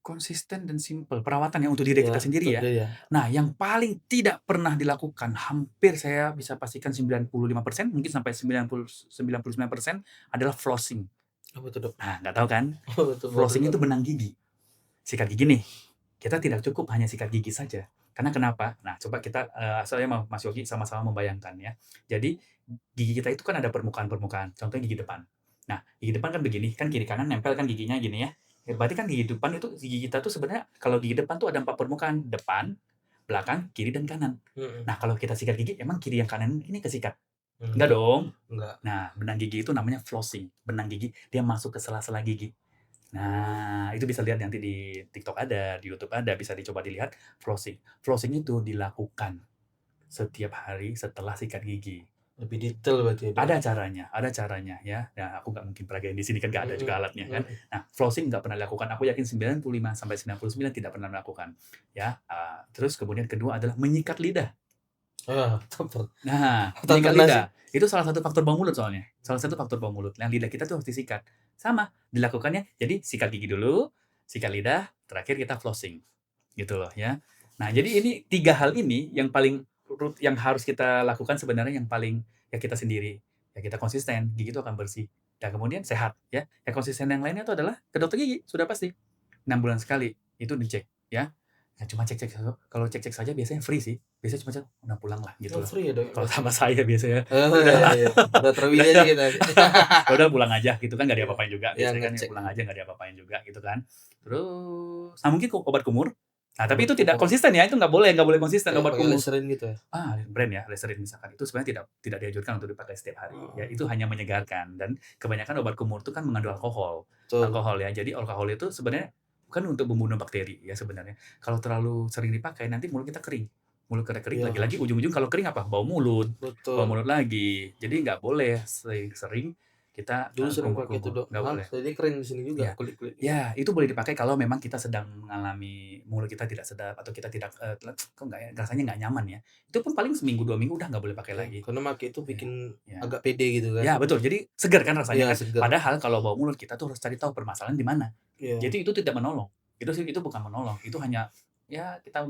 Konsisten dan simpel, perawatan ya untuk diri kita Ya, sendiri untuk ya. dia ya. Nah, yang paling tidak pernah dilakukan, hampir saya bisa pastikan 95%, mungkin sampai 99% adalah flossing. Apa tuh Dok? Nah, nggak tahu kan? Oh, itu baru Flossing tahu. itu benang gigi. Sikat gigi nih, kita tidak cukup hanya sikat gigi saja. Karena kenapa? Nah, coba kita, saya sama Mas Yogi sama-sama membayangkan ya. Jadi, gigi kita itu kan ada permukaan-permukaan, contohnya gigi depan. Nah, gigi depan kan begini, kan kiri kanan nempel kan giginya gini ya. Ya berarti kan gigi depan itu gigi kita tuh sebenarnya kalau gigi depan tuh ada 4 permukaan, depan, belakang, kiri, dan kanan. Mhm, Nah, kalau kita sikat gigi, emang kiri yang kanan ini kesikat? Enggak enggak dong. enggak. Nah, benang gigi itu namanya flossing. Benang gigi, dia masuk ke sela-sela gigi. Nah, itu bisa lihat nanti di TikTok ada, di YouTube ada, bisa dicoba dilihat flossing. Flossing itu dilakukan setiap hari setelah sikat gigi. Lebih detail berarti ya Dok ya? Ada caranya ya. Nah, aku nggak mungkin peragain di sini kan nggak ada Mhm, juga alatnya kan. mhm. Nah, flossing nggak pernah dilakukan. Aku yakin 95 sampai 99 tidak pernah melakukan. Ya, terus kemudian kedua adalah menyikat lidah. Ah, tak Nah, tak menyikat pernah sih. lidah, itu salah satu faktor bau mulut soalnya, salah satu faktor bau mulut. Nah, lidah kita tuh harus disikat. Sama, dilakukannya jadi sikat gigi dulu, sikat lidah, terakhir kita flossing, gitu loh ya. Nah, jadi Terus ini 3 hal ini yang paling yang harus kita lakukan sebenarnya yang paling ya kita sendiri, ya kita konsisten, gigi itu akan bersih, dan kemudian sehat ya. Ya konsisten yang lainnya itu adalah ke dokter gigi, sudah pasti. 6 bulan sekali, itu dicek ya. Nah, cuma cek-cek kalau cek-cek saja biasanya free sih, biasanya cuma cek, "Udah pulang lah," gitu oh loh. free ya Dok Kalau berarti? sama saya biasanya, Oh, udah iya iya. Udah udah terbiasa udah kita. ya udah pulang aja gitu kan, nggak Iya, diapa-apain juga, yang biasanya kan ya ngecek pulang ya. aja nggak diapa-apain juga gitu kan. Terus mungkin obat kumur, nah tapi Obat itu tidak kumur, konsisten ya, itu nggak boleh konsisten kayak obat pakai kumur. Listerine gitu ya? Brand ya, Listerine misalkan, itu sebenarnya tidak dianjurkan untuk dipakai setiap hari, ya Heeh, itu hanya menyegarkan dan kebanyakan obat kumur itu kan mengandung alkohol. betul. Alkohol ya, jadi alkohol itu sebenarnya bukan untuk membunuh bakteri ya sebenarnya. Kalau terlalu sering dipakai nanti mulut kita kering. Mulut kita kering, Iya, lagi-lagi ujung-ujung kalau kering apa? Bau betul. mulut lagi. Jadi nggak boleh sering-sering kita, Dulu sering pakai itu kumur-kumur, Dok, nggak malah boleh. jadi kering di sini juga Ya, kulit-kulit kita. ya itu boleh dipakai kalau memang kita sedang mengalami mulut kita tidak sedap atau kita tidak, kok nggak ya, rasanya nggak nyaman ya. Itu pun paling seminggu 2 minggu udah nggak boleh pakai Iya, lagi. karena make itu Ya, bikin ya. agak pede gitu kan. Ya betul, jadi segar kan rasanya Iya, kan. seger. Padahal kalau bau mulut kita tuh harus cari tahu permasalahan di mana. Iya, Jadi itu tidak menolong. Itu bukan menolong, itu hanya ya kita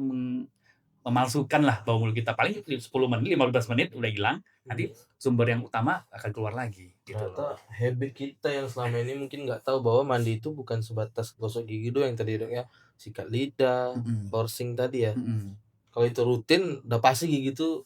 memalsukan lah bau mulut kita. Paling 10 menit, 15 menit udah hilang, mhm. nanti sumber yang utama akan keluar lagi, gitu Ternyata loh. habit kita yang selama ini mungkin nggak tahu bahwa mandi itu bukan sebatas gosok gigi doang yang tadi Dok ya, sikat lidah, Mhm, flossing tadi ya. mhm. Kalau itu rutin udah pasti gigi itu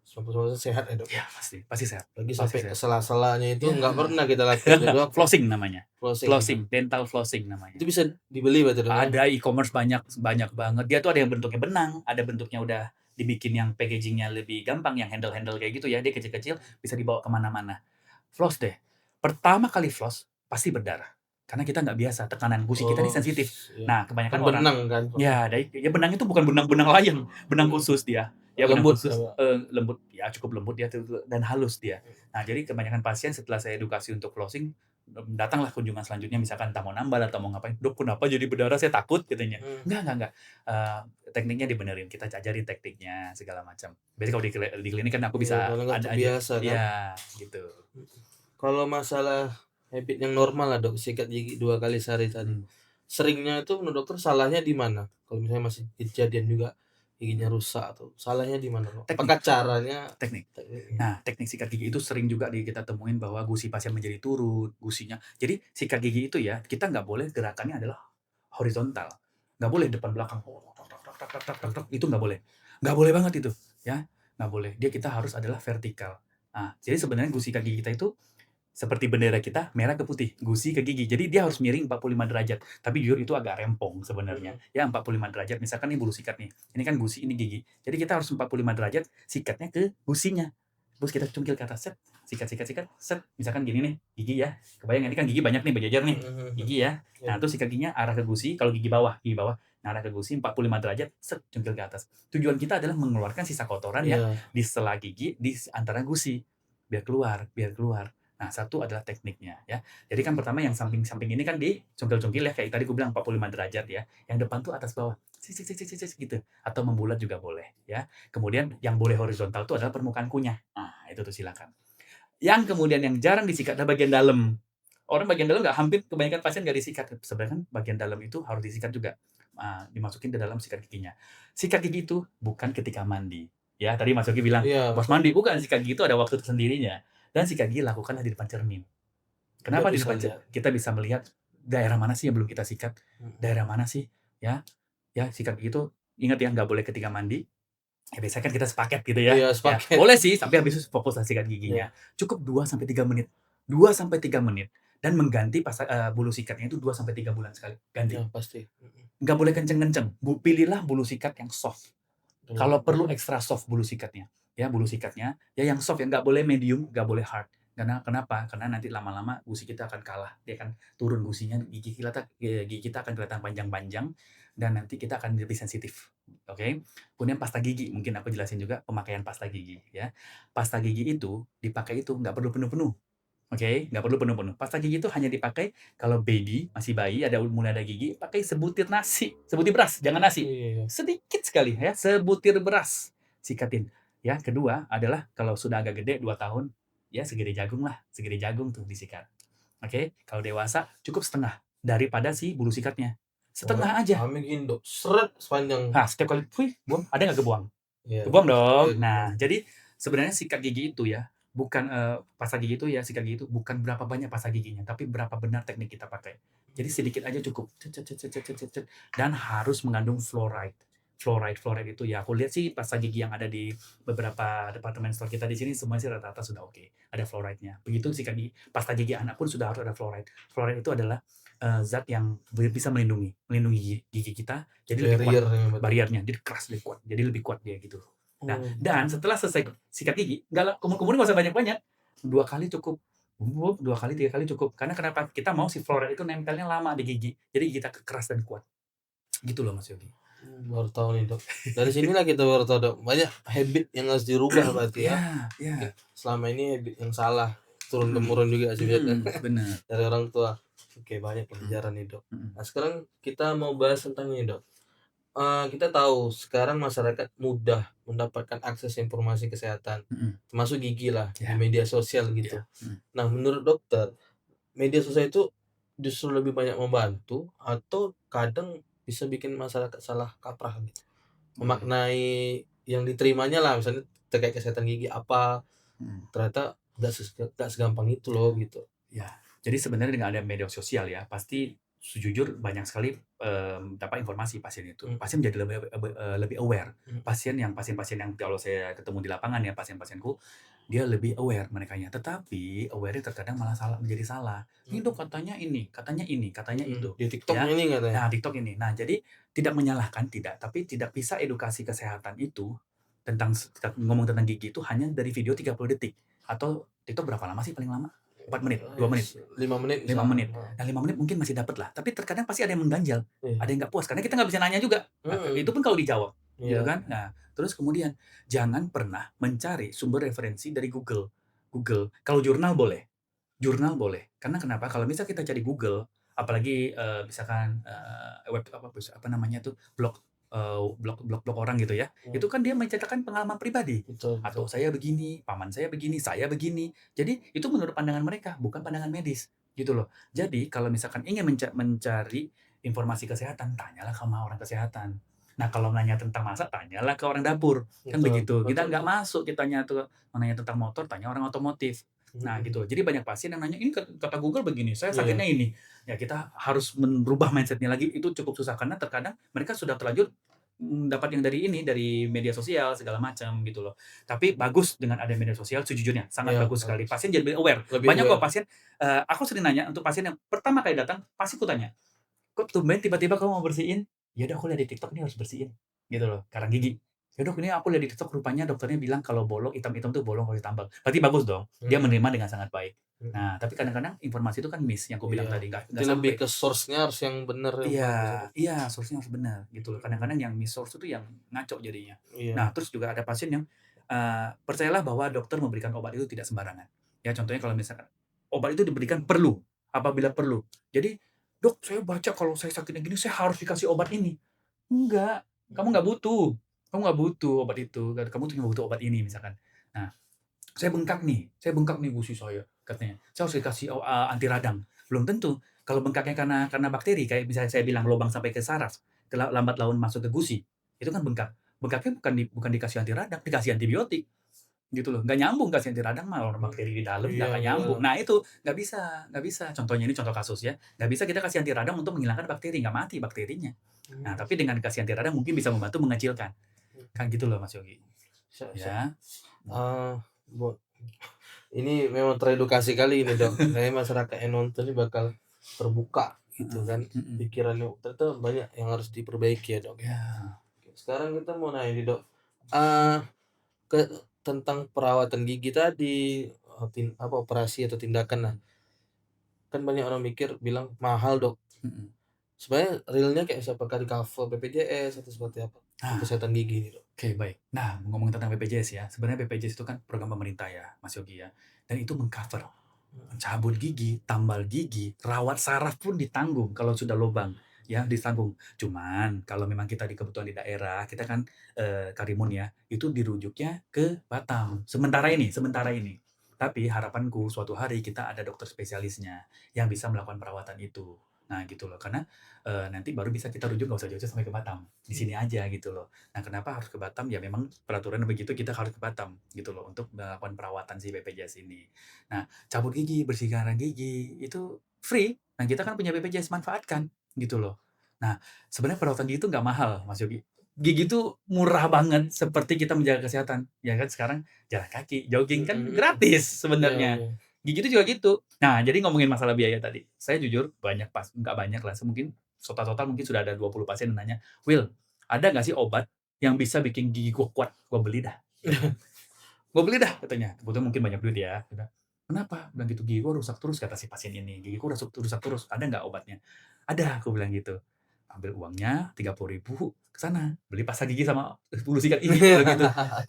100% sehat ya Dok Ya ya. pasti sehat, Lagi pasti sampai ke sehat. sela-selanya itu Ya, nggak pernah kita lakuin ya Dok, flossing namanya, flossing gitu. flossing, dental flossing Itu namanya. bisa dibeli berarti Dok ya? Ada e-commerce banyak banyak banget, dia tuh ada yang bentuknya benang, ada bentuknya udah dibikin yang packaging-nya lebih gampang, yang handle-handle kayak gitu ya, dia kecil-kecil, bisa dibawa ke mana-mana. Floss deh, pertama kali floss, pasti berdarah, karena kita nggak biasa, tekanan gusi kita ini Oh, sensitif. iya. Nah, Kan kebanyakan orang benang kan soalnya. ya benang itu bukan benang-benang lain, benang Mhm. khusus dia, ya benang Lembut khusus, apa? lembut, ya cukup lembut ya dan halus dia. Nah, jadi kebanyakan pasien setelah saya edukasi untuk flossing, datanglah kunjungan selanjutnya misalkan entah mau nambal atau mau ngapain, "Dok, kenapa jadi berdarah? Saya takut," katanya. Mhm. Enggak, eee, tekniknya dibenerin, kita ajarin tekniknya segala macam. Biasanya kalau di klinik kan aku Iya, bisa karena nggak ada aja terbiasa kan. iya, gitu. Mhm. Kalau masalah habit yang normal lah Dok, sikat gigi 2 kali sehari tadi. Mhm, Seringnya itu menurut dokter salahnya di mana? Kalau misalnya masih kejadian juga giginya mhm. rusak tuh, salahnya di mana Dok? Teknik Apakah caranya, teknik. tekniknya? Nah, teknik sikat gigi itu sering juga kita temuin bahwa gusi pasien menjadi turun, gusinya jadi sikat gigi itu ya, kita nggak boleh gerakannya adalah horizontal, nggak boleh depan belakang, tak tak tak tak tak tak, itu nggak boleh. Nggak boleh banget itu, ya, nggak boleh. Dia kita harus adalah vertikal. Jadi sebenarnya gusi sikat gigi kita itu seperti bendera kita merah ke putih, gusi ke gigi. Jadi dia harus miring 45 derajat. Tapi jujur itu agak rempong sebenarnya. Mhm. Ya 45 derajat. Misalkan ini bulu sikat nih. Ini kan gusi, ini gigi. Jadi kita harus 45 derajat sikatnya ke gusinya. Terus kita cungkil ke atas, set, sikat, sikat, sikat, set. Misalkan gini nih, gigi ya. Kebayang ini kan gigi banyak nih berjajar nih. Mhm mhm. Gigi ya. Iya. Nah, terus sikat giginya arah ke gusi, kalau gigi bawah, gigi bawah. Nah, arah ke gusi 45 derajat, set, cungkil ke atas. Tujuan kita adalah mengeluarkan sisa kotoran ya Iya. di sela gigi, di antara gusi. Biar keluar, biar keluar. Nah, satu adalah tekniknya ya. Jadi kan pertama yang samping-samping ini kan dicungkil-cungkil ya, kayak tadi gue bilang 45 derajat ya. Yang depan tuh atas bawah, sik, sik, sik, sik, sik, gitu. Atau membulat juga boleh ya. Kemudian yang boleh horizontal tuh adalah permukaan kunyah. Nah, itu tuh silakan. Yang kemudian yang jarang disikat adalah bagian dalam. Orang bagian dalam nggak, hampir kebanyakan pasien nggak disikat. Sebenarnya kan bagian dalam itu harus disikat juga. Dimasukin ke dalam sikat giginya. Sikat gigi itu bukan ketika mandi. Ya, tadi Mas Yogi bilang, Iya, pas mandi bukan, sikat gigi itu ada waktu tersendirinya. Dan sikat gigi lakukanlah di depan cermin. biar Kenapa di bisa depan lihat. kita bisa melihat daerah mana sih yang belum kita sikat, Mhm. daerah mana sih ya, sikat gigi itu ingat ya nggak boleh ketika mandi. Ya biasanya kan kita sepaket gitu ya. Iya, Ya, sepaket. boleh sih, tapi habis itu fokuslah sikat giginya. Iya. Cukup 2 sampai 3 menit. 2 sampai 3 menit dan mengganti bulu sikatnya itu 2 sampai 3 bulan sekali, ganti. Iya, pasti. Mhm. Nggak boleh kenceng-kenceng. Pilihlah bulu sikat yang soft. Bener. Kalau perlu ekstra soft bulu sikatnya. Ya, bulu sikatnya ya yang soft ya, nggak boleh medium, nggak boleh hard. Karena kenapa? Karena nanti lama-lama gusi kita akan kalah. Dia akan turun gusinya, gigi kita akan kelihatan panjang-panjang dan nanti kita akan lebih sensitif. Oke. Kemudian pasta gigi, mungkin aku jelasin juga pemakaian pasta gigi ya. Pasta gigi itu dipakai itu nggak perlu penuh-penuh. Oke, nggak perlu penuh-penuh. Pasta gigi itu hanya dipakai kalau baby, masih bayi, mulai ada gigi, pakai sebutir nasi, sebutir beras, jangan nasi. Iya iya. Sedikit sekali ya, sebutir beras, sikatin. Ya, kedua adalah kalau sudah agak gede 2 tahun, ya segede jagung lah, segede jagung tuh disikat. Oke, kalau dewasa cukup setengah daripada si bulu sikatnya. Kalau Setengah aja. kami gini, Dok, seret sepanjang. Nah, setiap kali, "Wih, buang," ada nggak kebuang? Iya. Kebuang dong. Iya, Nah, kebuang. jadi sebenarnya sikat gigi itu ya, bukan, pasta gigi itu ya, sikat gigi itu bukan berapa banyak pasta giginya, tapi berapa benar teknik kita pakai. Jadi sedikit aja cukup, cet cet cet cet cet cet cet, dan harus mengandung fluoride. Fluoride itu ya aku lihat sih pasta gigi yang ada di beberapa departemen store kita di sini semuanya sih rata-rata sudah oke, ada fluoride-nya. Begitu sikat gigi, pasta gigi anak pun sudah harus ada fluoride. Fluoride itu adalah, zat yang bisa melindungi gigi kita jadi lebih kuat Barrier-nya berarti. bariernya, jadi keras, lebih kuat, jadi lebih kuat dia gitu. Nah, Oh. dan setelah selesai sikat gigi, kumur-kumur nggak usah banyak-banyak, 2 kali cukup. 2 kali, 3 kali cukup. Karena kenapa? Kita mau si fluoride itu nempelnya lama di gigi, jadi gigi kita keras dan kuat. Gitu loh Mas Yogi. Baru tahu nih, Dok. Dari sinilah kita baru tahu, Dok, banyak habit yang harus dirubah berarti ya. Iya, iya. Selama ini habit yang salah, turun-temurun juga sih biasanya Bener. dari orang tua. Oke, banyak pelajaran nih, Dok. Nah, sekarang kita mau bahas tentang ini, Dok. Kita tahu sekarang masyarakat mudah mendapatkan akses informasi kesehatan, termasuk gigi lah, di Ya. media sosial gitu. Iya. Nah, menurut dokter, media sosial itu justru lebih banyak membantu atau kadang bisa bikin masyarakat salah kaprah gitu? Memaknai yang diterimanya lah, misalnya terkait kesehatan gigi apa, ternyata nggak segampang itu loh gitu. Ya, jadi sebenarnya dengan ada media sosial ya, pasti sejujur banyak sekali, dapat informasi pasien itu. Pasien jadi lebih aware. Pasien pasien yang kalau saya ketemu di lapangan ya, pasien-pasienku, dia lebih aware merekanya. Tetapi aware-nya terkadang malah menjadi salah. "Ini Dok katanya ini, katanya ini, katanya itu." Di TikTok Ya. ini katanya. Nah, TikTok ini. Nah, jadi tidak menyalahkan, tidak, tapi tidak bisa edukasi kesehatan itu kita ngomong tentang gigi itu hanya dari video 30 detik. Atau TikTok berapa lama sih paling lama? 4 menit, 2 menit, 5 menit 5 misalnya. menit. Nah, 5 menit mungkin masih dapat lah, tapi terkadang pasti ada yang mengganjal, Iya. ada yang nggak puas, karena kita nggak bisa nanya juga. Nah, itu pun kalau dijawab, gitu Iya. kan. Nah, terus kemudian jangan pernah mencari sumber referensi dari Google. Kalau jurnal boleh, karena kenapa? Kalau misal kita cari Google, apalagi, misalkan, apa namanya tuh, blog orang gitu ya, itu kan dia menceritakan pengalaman pribadi. Betul, Atau betul. saya begini, paman saya begini, saya begini. Jadi itu menurut pandangan mereka, bukan pandangan medis, gitu loh. Jadi kalau misalkan ingin mencari informasi kesehatan, tanyalah sama orang kesehatan. Nah, kalau nanya tentang masak, tanyalah ke orang dapur, kan Betul, begitu. Kita betul. nggak masuk, mau nanya tentang motor, tanya orang otomotif. Nah, gitu. Jadi banyak pasien yang nanya, "Ini kata Google begini, saya Iya. sakitnya ini." Ya kita harus merubah mindset-nya lagi, itu cukup susah karena terkadang mereka sudah terlanjur dapat yang dari ini, dari media sosial segala macam gitu loh. Tapi bagus dengan ada media sosial sejujurnya, sangat Iya, bagus sekali. bagus. Pasien jadi lebih aware. Lebih Banyak kok aware. pasien, aku sering nanya untuk pasien yang pertama kali datang, pasti kutanya, "Kok tumben tiba-tiba kamu mau bersihin?" "Ya udah aku lihat di TikTok nih harus bersihin." Gitu loh, karang gigi. "Ya dok ini aku lihat di TikTok rupanya dokternya bilang kalau bolong hitam-hitam tuh bolong kalau ditambal." Berarti bagus dong, dia Mhm, menerima dengan sangat baik. mhm. Nah, tapi kadang-kadang informasi itu kan miss yang kubilang Iya, tadi, nggak berarti lebih sampai. ke source-nya harus yang bener yang Iya, bagus ya, Dok? iya, source-nya harus benar gitu loh. Mhm, Kadang-kadang yang miss-source itu yang ngaco jadinya. iya. Nah, terus juga ada pasien yang, percayalah bahwa dokter memberikan obat itu tidak sembarangan. Ya contohnya kalau misalkan obat itu diberikan perlu, apabila perlu. Jadi, "Dok, saya baca kalau saya sakit gini, saya harus dikasih obat ini." Enggak, kamu nggak butuh. Kamu nggak butuh obat itu, kamu cuma butuh obat ini misalkan. Nah, saya bengkak nih gusi saya," katanya. "Saya harus dikasih anti radang." Belum tentu. Kalau bengkaknya karena bakteri, kayak misalnya saya bilang lubang sampai ke saraf, lambat laun masuk ke gusi, itu kan bengkak. Bengkaknya bukan dikasih anti radang, dikasih antibiotik, gitu loh. Nggak nyambung kasih anti radang mah orang Mhm, bakteri di dalam nggak iya akan nyambung. benar. Nah itu, nggak bisa. Contohnya ini contoh kasus ya, nggak bisa kita kasih anti radang untuk menghilangkan bakteri, nggak mati bakterinya. Nah, Mmm, tapi dengan kasih anti radang mungkin bisa membantu mengecilkan. Kan mhm. gitu loh Mas Yogi. Sa sa Ya. Mhm. eee, bo ini memang teredukasi kali ini, Dok. Kayaknya masyarakat yang nonton ini bakal terbuka gitu Heeh, kan, mhm. pikirannya. Ternyata banyak yang harus diperbaiki ya, Dok, ya. Ya. Oke, sekarang kita mau nanya nih, Dok, eee, ke tentang perawatan gigi tadi, operasi atau tindakan. Nah, kan banyak orang mikir bilang, "Mahal, Dok." Mhm. Sebenarnya realnya kayak apakah di-cover BPJS atau seperti apa? Untuk Nah, kesehatan gigi ini, Dok? oke baik. Nah, ngomongin tentang BPJS ya, sebenarnya BPJS itu kan program pemerintah ya, Mas Yogi ya, dan itu meng-cover Mhm, cabut gigi, tambal gigi, rawat saraf pun ditanggung kalau sudah lubang, ya ditanggung. Cuman kalau memang kita kebetulan di daerah, kita kan, Karimun ya, itu dirujuknya ke Batam, sementara ini. Tapi harapanku suatu hari kita ada dokter spesialisnya yang bisa melakukan perawatan itu. Nah gitu loh, karena, nanti baru bisa kita rujuk nggak usah jauh-jauh sampai ke Batam, di sini aja gitu loh. Nah kenapa harus ke Batam, ya memang peraturan begitu kita harus ke Batam gitu loh untuk melakukan perawatan si BPJS ini. Nah cabut gigi, bersihkan gigi, itu free. Nah, kita kan punya BPJS, manfaatkan, gitu loh. Nah, sebenarnya perawatan gigi itu nggak mahal, Mas Yogi. Gigi itu murah banget, seperti kita menjaga kesehatan. Ya kan sekarang jalan kaki, jogging mhm, kan mhm. gratis Iya, sebenarnya. iya. Gigi itu juga gitu. Nah, jadi ngomongin masalah biaya tadi, saya jujur banyak nggak banyak lah, mungkin total mungkin sudah ada 20 pasien yang nanya, "Will, ada nggak sih obat yang bisa bikin gigi gua kuat? Gua beli dah." Gitu. "Gua beli dah," katanya. Kebetulan mungkin banyak duit ya, gitu. "Kenapa?" Bilang gitu, "Gigi gua rusak terus," kata si pasien ini, "gigiku rusak terus, ada nggak obatnya?" "Ada," aku bilang gitu. Ambil uangnya 30.000 ke sana, beli pasta gigi sama bulu sikat gigi, aku bilang gitu.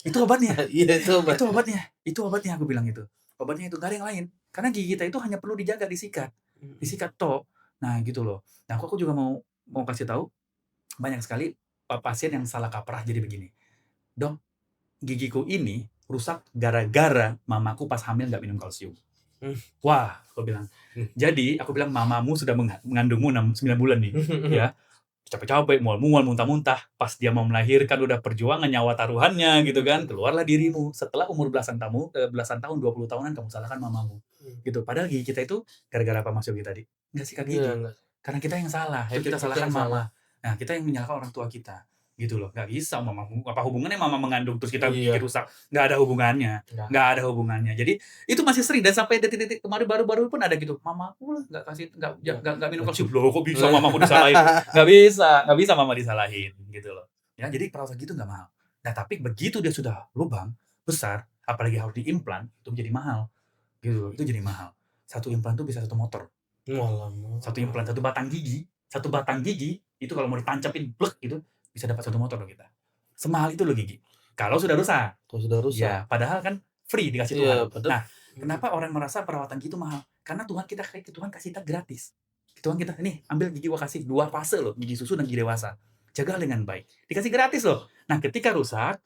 "Itu obatnya Iya, itu itu obatnya. obatnya itu obatnya," aku bilang gitu. "Obatnya itu, nggak ada yang lain." Karena gigi kita itu hanya perlu dijaga, disikat, Mhm, disikat tok. Nah, gitu loh. Nah, aku juga mau mau kasih tahu, banyak sekali pasien yang salah kaprah jadi begini, "Dok, gigiku ini rusak gara-gara mamaku pas hamil nggak minum kalsium." mmm, Wah, aku bilang. Jadi, aku bilang, "Mamamu sudah mengandungmu 9 bulan nih, mhm. ya, capek-capek, mual-mual, muntah-muntah, pas dia mau melahirkan udah perjuangan nyawa taruhannya gitu kan, keluarlah dirimu. Setelah umur belasan tahun, 20 tahunan kamu salahkan mamamu." Mhm. Gitu. Padahal gigi kita itu gara-gara apa Mas Yogi tadi? Nggak sikat Iya, gigi. enggak. Karena kita yang salah, itu Habit kita kita salahkan yang salah. mama. Nah, kita yang menyalahkan orang tua kita, gitu loh. Nggak bisa mamamu, apa hubungannya mama mengandung terus kita gigi Iya, rusak? Nggak ada hubungannya, enggak nggak ada. ada hubungannya. Jadi, itu masih sering dan sampai detik-detik kemarin baru-baru pun ada gitu, "Mamaku lah nggak kasih Iya, nggak minum acuh. kalsium." Loh, kok bisa mamaku disalahin? Nggak bisa mama disalahin, gitu loh. Ya, jadi perawatan gitu nggak mahal. Nah, tapi begitu dia sudah lubang besar, apalagi harus diimplan, itu menjadi mahal, gitu loh, itu jadi mahal. Satu implan tuh bisa 1 motor. Satu implan, Walah, satu batang gigi, itu kalau mau ditancapin blek gitu, bisa dapat 1 motor loh kita. Semahal itu loh gigi. Kalau sudah rusak. kalau sudah rusak. Ya, padahal kan free dikasih Iya, Tuhan. padahal Nah, mhm, kenapa orang merasa perawatan gigi itu mahal? Karena Tuhan kasih kita gratis. Tuhan kita, "Nih, ambil gigi gua kasih 2 fase loh, gigi susu dan gigi dewasa. Jaga dengan baik." Dikasih gratis loh. Nah, ketika rusak,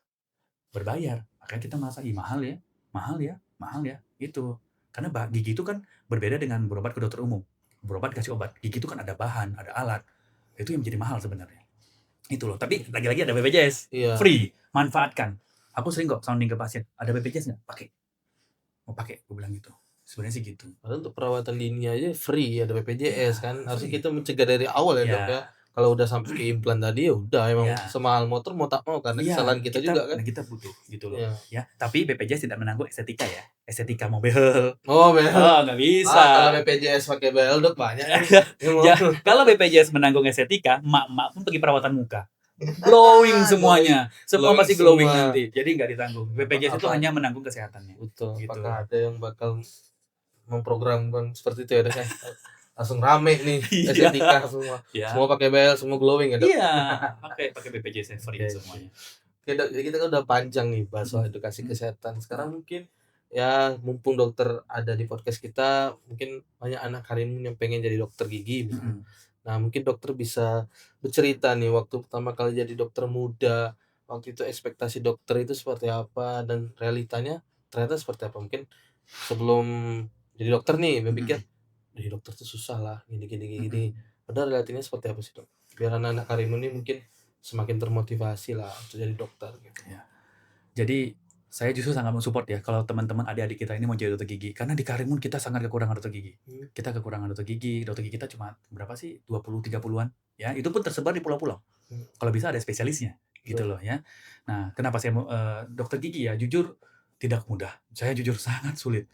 berbayar. Makanya kita merasa, "Ih, mahal ya, mahal ya, mahal ya." Itu. Karena gigi itu kan berbeda dengan berobat ke dokter umum. Berobat dikasih obat, gigi itu kan ada bahan, ada alat. Itu yang menjadi mahal sebenarnya. Itu loh, tapi mhm, lagi-lagi ada BPJS, iya. free, manfaatkan. Aku sering kok sounding ke pasien, "Ada BPJS nggak?" "Pakai, mau pakai," aku bilang gitu. Sebenarnya sih gitu. Padahal untuk perawatan dini aja free, ada Iya, BPJS kan, harusnya free. kita mencegah dari awal ya, Dok, Ya, ya. kalau udah sampai ke implan tadi ya udah emang Ya. semahal motor mau tak mau karena Iya, kesalahan kita juga kan. kita butuh gitu loh, Iya. ya. Tapi BPJS tidak menanggung estetika ya, estetika mobil. Oh, behel. Oh, nggak Kalau bisa. BPJS pakai behel Dok banyak nih yang mau. Ya, kalau BPJS menanggung estetika, emak-emak pun pergi perawatan muka. Glowing semuanya, semua Glowing pasti glowing semua. nanti. Jadi nggak ditanggung. BPJS itu Apa hanya menanggung kesehatannya. betul, Gitu. apakah ada yang bakal memprogramkan seperti itu ya Dok ya? Langsung rame nih Iya. estetika semua. Ya. Semua pakai behel, semua glowing ya Dok? Iya, pakai BPJS free Oke. semuanya. Oke Dok, jadi kita kan udah panjang nih bahas soal edukasi kesehatan. Sekarang mungkin ya mumpung dokter ada di podcast kita, mungkin banyak anak Karimun yang pengen jadi dokter gigi misalnya. Nah, mungkin dokter bisa bercerita nih waktu pertama kali jadi dokter muda, waktu itu ekspektasi dokter itu seperti apa dan realitanya ternyata seperti apa. Mungkin sebelum jadi dokter nih berpikir jadi dokter tuh susah lah gini gini gini. Padahal realitanya seperti apa sih Dok? Biar anak-anak Karimun ini mungkin semakin termotivasi lah untuk jadi dokter gitu. Ya. Jadi saya justru sangat mensupport ya kalau teman-teman adik-adik kita ini mau jadi dokter gigi, karena di Karimun kita sangat kekurangan dokter gigi. Kita kekurangan dokter gigi kita cuma berapa sih, 20, 30-an, ya itu pun tersebar di pulau-pulau. Kalau bisa ada spesialisnya, gitu loh ya. Nah, kenapa saya mau dokter gigi ya, jujur tidak mudah. Saya jujur sangat sulit.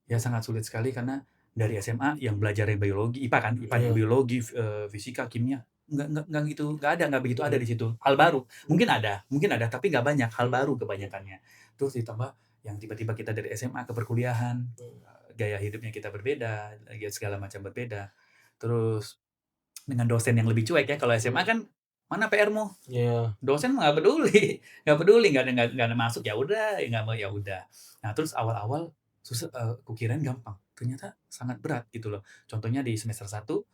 Ya sangat sulit sekali karena dari SMA yang belajarnya biologi, IPA kan, IPA Iya. biologi, fisika, kimia, nggak gitu, nggak begitu ada di situ. Hal baru, mungkin ada, tapi nggak banyak, hal baru kebanyakannya. Terus ditambah yang tiba-tiba kita dari SMA ke perkuliahan, gaya hidupnya kita berbeda, segala macam berbeda. Terus dengan dosen yang lebih cuek ya, kalau SMA kan, "Mana PR-mu?" Iya. Dosen mah nggak peduli, nggak ada masuk, ya udah, nggak mau, ya udah. Nah, terus awal-awal susah, kukirain gampang, ternyata sangat berat gitu loh. Contohnya di semester 1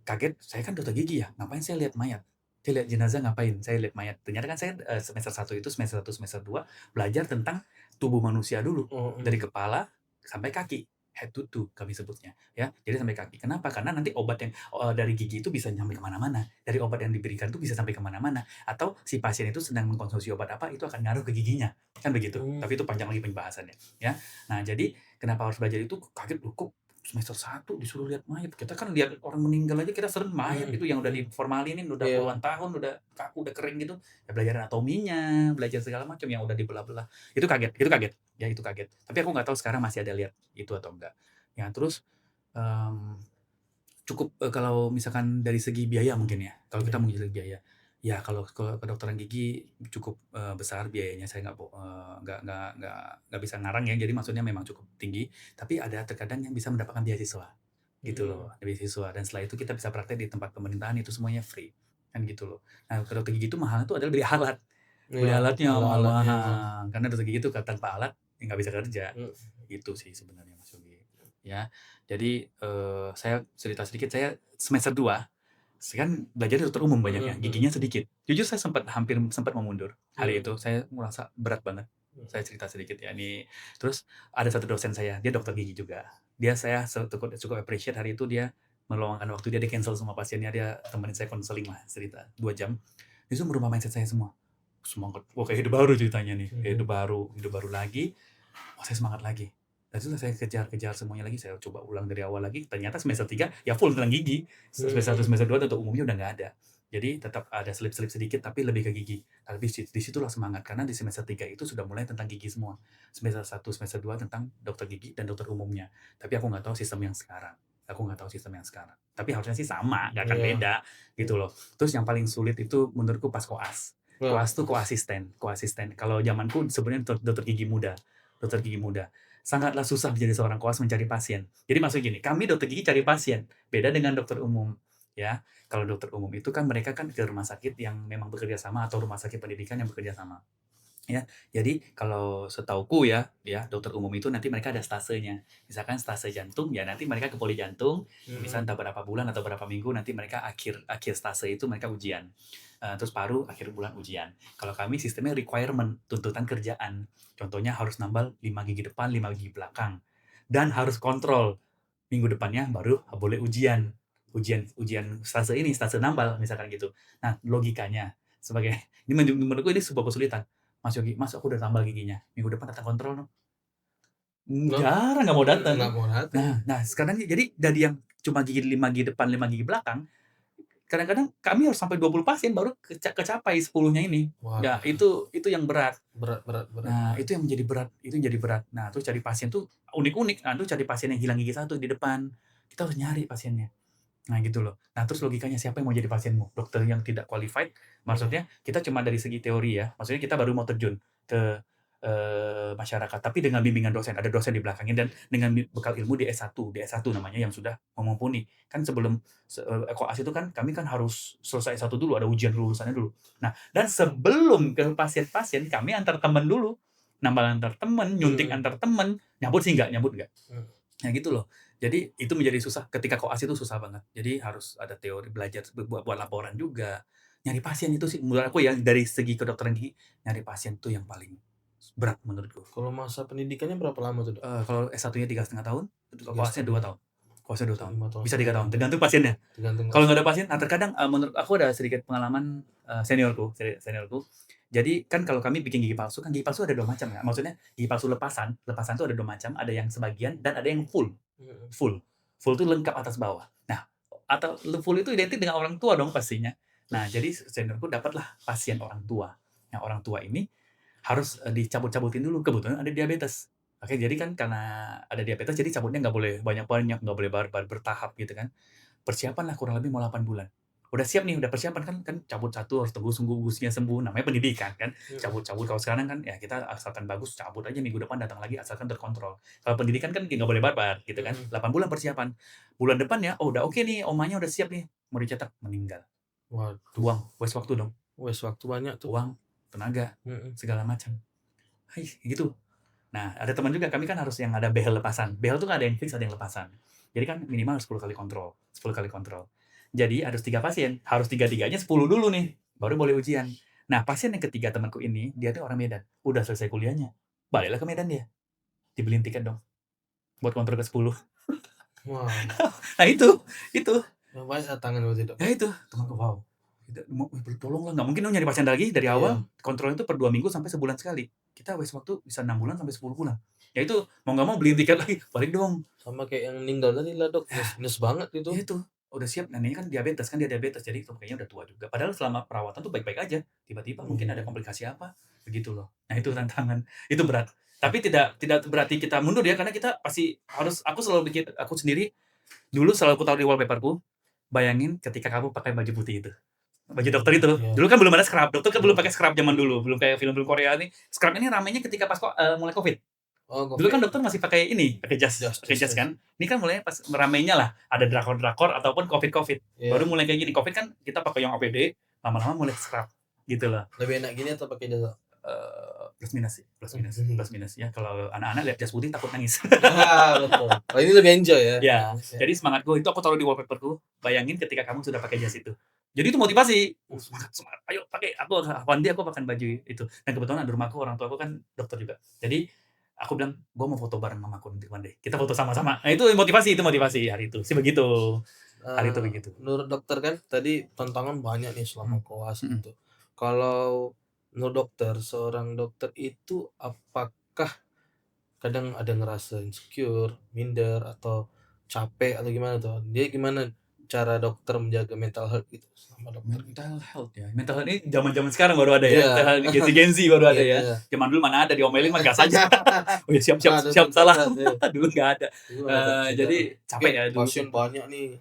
kaget, saya kan dokter gigi ya, ngapain saya lihat mayat? Saya lihat jenazah ngapain? Saya lihat mayat. Ternyata kan saya, semester 1 itu, semester 1, semester 2 belajar tentang tubuh manusia dulu, dari kepala sampai kaki, head to toe kami sebutnya, ya. Jadi sampai kaki. Kenapa? Karena nanti obat yang, dari gigi itu bisa nyampe ke mana-mana, dari obat yang diberikan itu bisa sampai ke mana-mana, atau si pasien itu sedang mengkonsumsi obat apa, itu akan ngaruh ke giginya, kan begitu. Tapi itu panjang lagi pembahasannya, ya. Nah, jadi kenapa harus belajar itu, kaget, loh kok semester 1 disuruh lihat mayat. Kita kan lihat orang meninggal aja kita serem, mayat itu yang udah diformalinin, udah Iya. puluhan tahun, udah kaku, udah kering gitu. Ya belajar anatominya, belajar segala macam yang udah dibelah-belah. Itu kaget, ya itu kaget. Tapi aku nggak tahu sekarang masih ada lihat itu atau enggak. Ya terus, cukup, kalau misalkan dari segi biaya mungkin ya, kalau kita mau dari segi biaya. Ya kalau kedokteran gigi cukup, besar biayanya, saya nggak bisa ngarang ya, jadi maksudnya memang cukup tinggi, tapi ada terkadang yang bisa mendapatkan beasiswa, gitu loh, beasiswa, dan setelah itu kita bisa praktek di tempat pemerintahan, itu semuanya free, kan gitu loh. Nah, ke dokter gigi itu mahal itu adalah beli alat, beli Iya, alatnya alat-alatnya. mahal, karena dokter gigi itu tanpa alat, ya nggak bisa kerja, itu sih sebenarnya Mas Yogi, ya. Jadi, saya cerita sedikit, saya semester 2 saya kan belajar di dokter umum banyaknya, giginya sedikit. Jujur saya hampir sempat mau mundur. Hari itu saya merasa berat banget. Saya cerita sedikit ya, ini. Terus ada satu dosen saya, dia dokter gigi juga. Saya cukup appreciate hari itu dia meluangkan waktu, dia cancel semua pasiennya, dia temenin saya konseling lah, cerita 2 jam. Itu merubah mindset saya semua. Semangat, wah kayak hidup baru ceritanya nih, kayak hidup baru lagi. Wah saya semangat lagi. Dan itu saya kejar semuanya lagi, saya coba ulang dari awal lagi, ternyata semester 3 ya full tentang gigi. Semester 1, semester 2 untuk umumnya udah nggak ada. Jadi tetap ada selip-selip sedikit tapi lebih ke gigi. Tapi di situlah semangat, karena di semester 3 itu sudah mulai tentang gigi semua. Semester 1, semester 2 tentang dokter gigi dan dokter umumnya. Tapi aku nggak tahu sistem yang sekarang. Tapi harusnya sih sama, nggak akan beda gitu loh. Terus yang paling sulit itu menurutku pas koas. Koas tuh koasisten. Kalau zamanku sebenarnya dokter gigi muda. Sangatlah susah menjadi seorang koas mencari pasien. Jadi maksudnya gini, kami dokter gigi cari pasien, beda dengan dokter umum, ya. Kalau dokter umum itu kan mereka kan ke rumah sakit yang memang bekerja sama atau rumah sakit pendidikan yang bekerja sama, ya. Jadi kalau setauku ya, dokter umum itu nanti mereka ada stasenya. Misalkan stase jantung, ya nanti mereka ke poli jantung, misalnya entah berapa bulan atau berapa minggu, nanti mereka akhir stase itu mereka ujian. Terus paru akhir bulan ujian. Kalau kami sistemnya requirement, tuntutan kerjaan. Contohnya harus nambal 5 gigi depan, 5 gigi belakang. Dan harus kontrol. Minggu depannya baru boleh ujian stase ini, stase nambal misalkan gitu. Nah, logikanya sebagai ini menurutku ini sebuah kesulitan. Mas Yogi, "Mas aku udah tambal giginya, minggu depan datang kontrol dong." Jarang nggak mau datang. Nah, sekarang jadi dari yang cuma gigi 5 gigi depan, 5 gigi belakang, kadang-kadang kami harus sampai 20 pasien baru kecapai 10-nya ini. Ya, Waduh, itu yang berat. berat. Nah, itu yang menjadi berat, itu yang jadi berat. Nah, terus cari pasien tuh unik-unik. Nah, terus cari pasien yang hilang gigi satu di depan. Kita harus nyari pasiennya. Nah, gitu loh. Nah, terus logikanya siapa yang mau jadi pasienmu? Dokter yang tidak qualified, maksudnya kita cuma dari segi teori ya, maksudnya kita baru mau terjun ke, masyarakat, tapi dengan bimbingan dosen, ada dosen di belakangnya dan dengan bekal ilmu di S1 namanya yang sudah mumpuni. Kan sebelum koas itu kan kami kan harus selesai S1 dulu, ada ujian lulusannya dulu. Nah, dan sebelum ke pasien-pasien, kami antar teman dulu, nambah antar teman, nyuntik antar teman, nyambut sih nyambut enggak. Nah, gitu loh. Jadi itu menjadi susah, ketika koas itu susah banget. Jadi harus ada teori, belajar buat laporan juga. Nyari pasien itu sih menurut aku ya dari segi kedokteran gigi, nyari pasien tuh yang paling berat menurutku. Kalau masa pendidikannya berapa lama tuh, Dok? Kalau S1-nya 3,5 tahun, koasnya 2 tahun. Koasnya 2 tahun. 5 tahun. Bisa 3 tahun, tergantung pasiennya. Tergantung Kalau nggak ada pasien, nah terkadang menurut aku ada sedikit pengalaman seniorku. Jadi kan kalau kami bikin gigi palsu, kan gigi palsu ada 2 macam ya. Maksudnya gigi palsu lepasan tuh ada 2 macam, ada yang sebagian dan ada yang full. Full. Full itu lengkap atas bawah. Nah, atau full itu identik dengan orang tua dong pastinya. Nah, jadi seniorku dapatlah pasien orang tua. Nah, orang tua ini harus dicabut-cabutin dulu, kebetulan ada diabetes. Oke, jadi kan karena ada diabetes, jadi cabutnya nggak boleh banyak-banyak, nggak boleh bertahap gitu kan. Persiapan lah kurang lebih mau 8 bulan. Udah siap nih, udah persiapan kan cabut satu harus tunggu gusinya sembuh, namanya pendidikan kan. Cabut-cabut kalau sekarang kan ya kita asalkan bagus cabut aja minggu depan datang lagi asalkan terkontrol. Kalau pendidikan kan nggak boleh barbar gitu kan. 8 bulan persiapan. Bulan depan ya, oh udah oke nih, omanya udah siap nih, mau dicetak, meninggal. Waduh, Buang, waste waktu dong. waste waktu banyak tuh. Uang, tenaga, segala macam. Hai, gitu. Nah, ada teman juga, kami kan harus yang ada behel lepasan. Behel tuh ada yang fix, ada yang lepasan. Jadi kan minimal 10 kali kontrol. 10 kali kontrol. Jadi harus 3 pasien, harus 3-3-nya 10 dulu nih, baru boleh ujian. Nah, pasien yang ketiga temanku ini, dia tuh orang Medan. Udah selesai kuliahnya, baliklah ke Medan dia. Dibeliin tiket dong, buat kontrol ke 10. Wow. Nah itu. Yang banyak tangan berarti, Dok. Ya itu, temanku, wow. Tolonglah, nggak mungkin dong nyari pasien lagi dari awal. Kontrolnya itu per 2 minggu sampai sebulan sekali. Kita waste waktu bisa 6 bulan sampai 10 bulan. Ya itu, mau nggak mau beliin tiket lagi, balik dong. Sama kayak yang meninggal tadi lah, Dok. Minus banget itu. Ya itu, udah siap. Nah ini kan diabetes, dia diabetes, jadi itu kayaknya udah tua juga. Padahal selama perawatan tuh baik-baik aja. Tiba-tiba mungkin ada komplikasi apa, begitu loh. Nah itu tantangan, itu berat. Tapi tidak berarti kita mundur ya, karena kita pasti harus, aku selalu bikin, aku sendiri, dulu selalu aku taruh di wallpaperku, bayangin ketika kamu pakai baju putih itu. Baju dokter itu. Dulu kan belum ada scrub. Dokter kan belum pakai scrub zaman dulu. Belum kayak film-film Korea nih. Scrub ini ramainya ketika pas mulai Covid. Dulu kan dokter masih pakai ini, pakai jas kan. Ini kan mulai pas ramainya lah. Ada drakor-drakor ataupun Covid. Baru mulai kayak gini. Covid kan kita pakai yang APD, lama-lama mulai scrub. Gitu loh. Lebih enak gini atau pakai jas? Plus minus ya. Kalau anak-anak lihat jas putih takut nangis. Betul. Oh, ini lebih enjoy ya. Ya. Jadi semangatku itu aku taruh di wallpaperku. Bayangin ketika kamu sudah pakai jas itu. Jadi itu motivasi. Semangat. Ayo pakai. Aku pakai baju itu. Dan kebetulan di rumahku orang tua aku kan dokter juga. Jadi aku bilang, gue mau foto bareng mamaku nanti one day. Kita foto sama-sama. Nah itu motivasi hari itu. Sih begitu. Hari itu begitu. Menurut dokter kan tadi tantangan banyak nih selama koas gitu. Kalau menurut dokter, seorang dokter itu apakah kadang ada ngerasa insecure, minder atau capek atau gimana tuh? Dia gimana cara dokter menjaga mental health gitu sama dokter? Mental health ya. Mental health ini zaman-zaman sekarang baru ada ya. Mental health Gen Z baru ada ya. Zaman dulu mana ada, diomelin mah gas aja. Oh ya siap salah. Dulu nggak ada. Jadi capek ya dulu. Pasien banyak nih.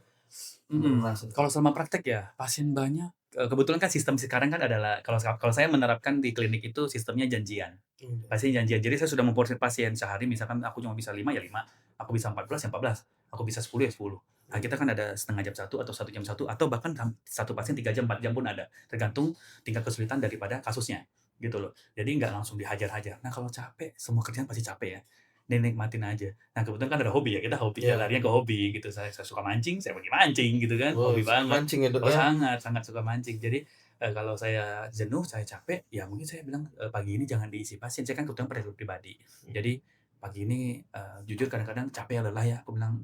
Kalau selama praktek ya, pasien banyak. Kebetulan kan sistem sekarang kan adalah, kalau saya menerapkan di klinik itu sistemnya janjian. Pasien janjian. Jadi saya sudah memporsir pasien sehari, misalkan aku cuma bisa 5 ya 5, aku bisa 14 ya 14, aku bisa 10 ya 10. Nah, kita kan ada setengah jam 1 atau 1 jam 1 atau bahkan satu pasien 3 jam 4 jam pun ada, tergantung tingkat kesulitan daripada kasusnya gitu loh. Jadi nggak langsung dihajar-hajar. Nah, kalau capek, semua kerjaan pasti capek ya. Nikmatin aja. Nah, kebetulan kan ada hobi ya, kita hobinya larinya ke hobi gitu. Saya suka mancing, saya pergi mancing gitu kan, hobi banget. Mancing ya, Dok, ya? Sangat suka mancing. Jadi kalau saya jenuh, saya capek, ya mungkin saya bilang pagi ini jangan diisi pasien. Saya kan kebetulan praktek pribadi. Jadi pagi ini jujur kadang-kadang capek, lelah ya. Aku bilang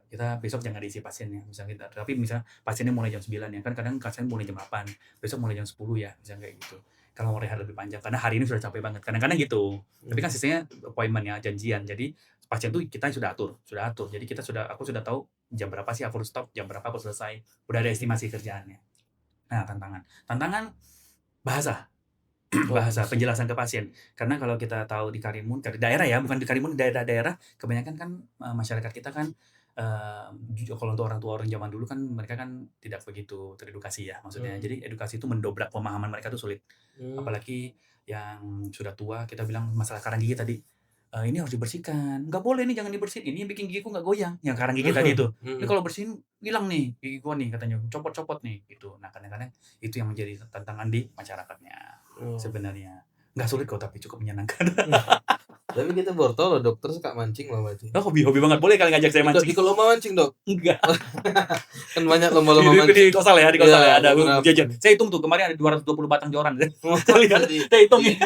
kita besok jangan diisi pasiennya. Misalnya tapi misalnya pasiennya mulai jam 9 ya kan, kadang pasien mulai jam 8, besok mulai jam 10 ya, misalnya kayak gitu. Kalau mau rehat lebih panjang, karena hari ini sudah capek banget. Kadang-kadang gitu. Tapi kan sistemnya appointment ya, janjian. Jadi pasien tuh kita sudah atur. Jadi aku sudah tahu jam berapa sih aku harus stop, jam berapa aku selesai, udah ada estimasi kerjaannya. Nah, tantangan bahasa. Bahasa penjelasan ke pasien. Karena kalau kita tahu di Karimun, di daerah ya, bukan di Karimun, daerah-daerah, kebanyakan kan masyarakat kita kan kalau untuk orang zaman dulu kan mereka kan tidak begitu teredukasi ya, maksudnya. Jadi edukasi itu mendobrak pemahaman mereka tuh sulit. Apalagi yang sudah tua, kita bilang masalah karang gigi tadi, ini harus dibersihkan, nggak boleh nih, jangan dibersihin, ini yang bikin gigiku nggak goyang, yang karang gigi tadi itu. Ini kalau bersihin hilang nih gigi gua nih, katanya, copot-copot nih, gitu. Nah, kadang-kadang itu yang menjadi tantangan di masyarakatnya. Sebenarnya nggak sulit kok, tapi cukup menyenangkan. Tapi kita baru tahu loh dokter suka mancing loh berarti. Oh, hobi banget, boleh kali ngajak saya mancing. Ikut lomba mancing dok? Enggak. Kan banyak lomba-lomba mancing. Di Kosal ya, ada jajan. Saya hitung tuh kemarin ada 220 batang joran. Saya lihat, saya hitung ya.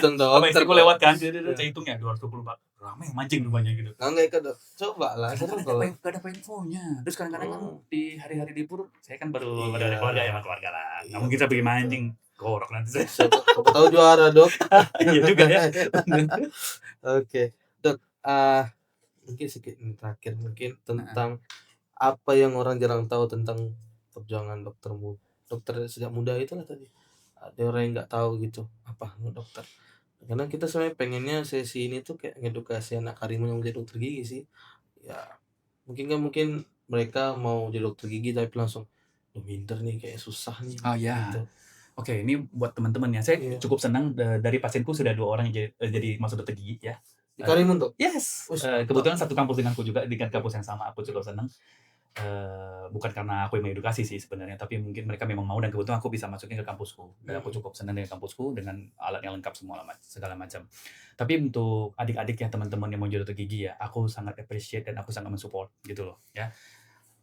Istriku lewat kan, saya hitung ya 220 batang. Ramai yang mancing rupanya gitu. Nggak ikut dok, coba lah. Gak ada infonya. Terus kadang-kadang kan di hari-hari libur, saya kan baru ada keluarga ya, keluarga lah. Nggak mungkin saya pergi mancing. Gorok nanti saya. Siapa tahu juara dok. Iya juga ya. Oke dok, mungkin sedikit terakhir mungkin tentang apa yang orang jarang tahu tentang perjuangan dokter sejak muda itu lah tadi. Ada orang yang nggak tahu gitu apa dokter. Karena kita sebenarnya pengennya sesi ini tuh kayak ngedukasi anak Karimun yang menjadi dokter gigi sih. Ya mungkin mereka mau jadi dokter gigi tapi langsung pinter nih, kayak susah nih. Oh ya. Gitu. Oke, ini buat teman-teman ya. Saya cukup senang dari pasienku sudah 2 orang yang jadi masuk dokter gigi ya. Di Karimun tuh? Yes. Kebetulan satu kampus denganku juga, di kampus yang sama. Aku cukup senang. Bukan karena aku yang mengedukasi sih sebenarnya, tapi mungkin mereka memang mau dan kebetulan aku bisa masukin ke kampusku. Dan aku cukup senang dengan kampusku dengan alat yang lengkap semua segala macam. Tapi untuk adik-adik ya, teman-teman yang mau jadi dokter gigi ya, aku sangat appreciate dan aku sangat mensupport gitu loh ya.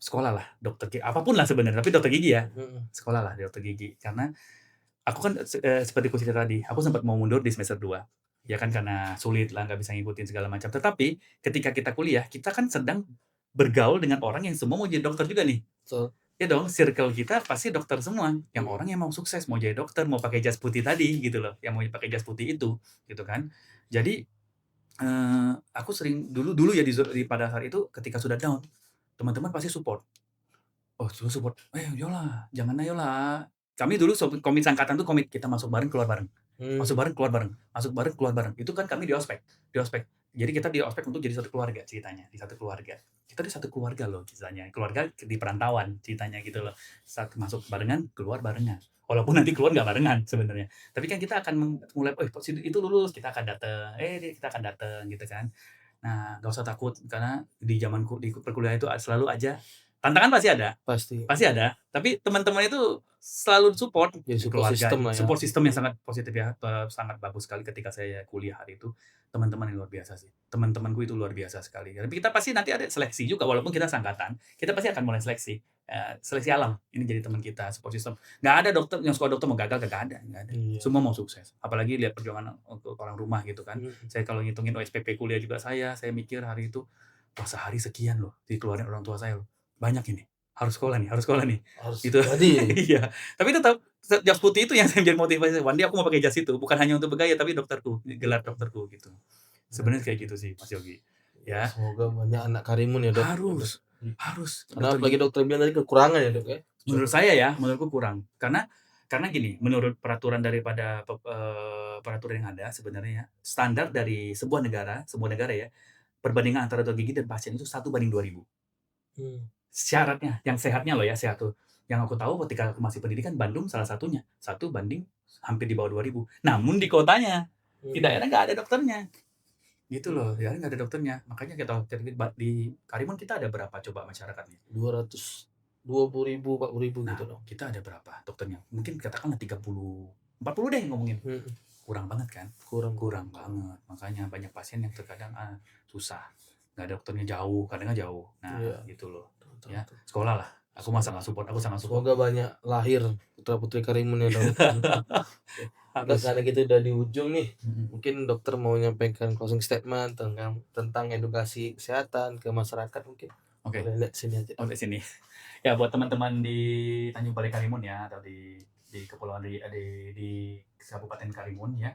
Sekolah lah dokter gigi, apapun lah sebenarnya, tapi dokter gigi ya. Sekolah lah dokter gigi, karena aku kan seperti aku cerita tadi, aku sempat mau mundur di semester 2. Ya kan karena sulit lah, nggak bisa ngikutin segala macam. Tetapi ketika kita kuliah, kita kan sedang bergaul dengan orang yang semua mau jadi dokter juga nih. Ya dong, circle kita pasti dokter semua. Yang orang yang mau sukses, mau jadi dokter, mau pakai jas putih tadi gitu loh, yang mau pakai jas putih itu, gitu kan. Jadi aku sering dulu ya pada saat itu ketika sudah down, teman-teman pasti support. Oh, support, yolah, jangan ayolah. Kami dulu komit angkatan tuh komit, kita masuk bareng, keluar bareng. Masuk bareng, keluar bareng. Masuk bareng, keluar bareng. Itu kan kami di ospek. Jadi kita di ospek untuk jadi satu keluarga ceritanya, di satu keluarga. Kita di satu keluarga loh ceritanya. Keluarga di perantauan ceritanya gitu loh. Saat masuk barengan, keluar barengan. Walaupun nanti keluar nggak barengan sebenarnya. Tapi kan kita akan mulai, itu lulus, kita akan datang. Kita akan datang gitu kan. Nah, nggak usah takut karena di zamanku di perkuliahan itu selalu aja tantangan pasti ada, tapi teman-teman itu selalu support keluarga, support system yang sangat positif ya, sangat bagus sekali ketika saya kuliah hari itu. Teman-teman yang luar biasa sih, teman-temanku itu luar biasa sekali. Tapi kita pasti nanti ada seleksi juga, walaupun kita seangkatan, kita pasti akan mulai seleksi alam. Ini jadi teman kita, support system. Nggak ada dokter yang sekolah dokter mau gagal, nggak ada. Semua mau sukses. Apalagi lihat perjuangan untuk orang rumah gitu kan. Saya kalau ngitungin OSPP kuliah juga saya mikir hari itu, wah sehari sekian loh dikeluarin orang tua saya loh. Banyak ini, harus sekolah nih. Gitu. Iya, tapi tetap jas putih itu yang saya menjadi motivasi. One day aku mau pakai jas itu, bukan hanya untuk bergaya, tapi dokterku, gelar dokterku gitu. Sebenarnya kayak gitu sih, Mas Yogi. Ya. Semoga banyak anak Karimun ya dok. Harus. Karena apalagi dokter bilang tadi kekurangan ya dok ya. Menurut saya ya, menurutku kurang. Karena gini, menurut peraturan daripada peraturan yang ada sebenarnya, standar dari sebuah negara ya, perbandingan antara dokter gigi dan pasien itu 1:2000. Syaratnya, yang sehatnya loh ya, sehat tuh. Yang aku tahu ketika aku masih pendidikan, Bandung salah satunya, 1 banding hampir di bawah 2000. Namun di kotanya, di daerah nggak ada dokternya. Gitu loh, ya nggak ada dokternya. Makanya kita di Karimun kita ada berapa coba masyarakatnya? 220.000, 40.000 gitu loh. Kita ada berapa dokternya? Mungkin katakanlah 30, 40 deh ngomongin. Kurang banget kan? Kurang banget. Makanya banyak pasien yang terkadang susah. Nggak ada dokternya jauh, kadang jauh. Nah, gitu loh. Ya, sekolah lah. Aku sangat support. Semoga banyak lahir putra-putri Karimun ya dok. Karena kita udah di ujung nih. Mungkin dokter mau menyampaikan closing statement tentang edukasi kesehatan ke masyarakat mungkin. Oke. Lihat sini aja. Lihat sini. Ya buat teman-teman di Tanjung Balai Karimun ya, atau di kepulauan di Kabupaten Karimun ya.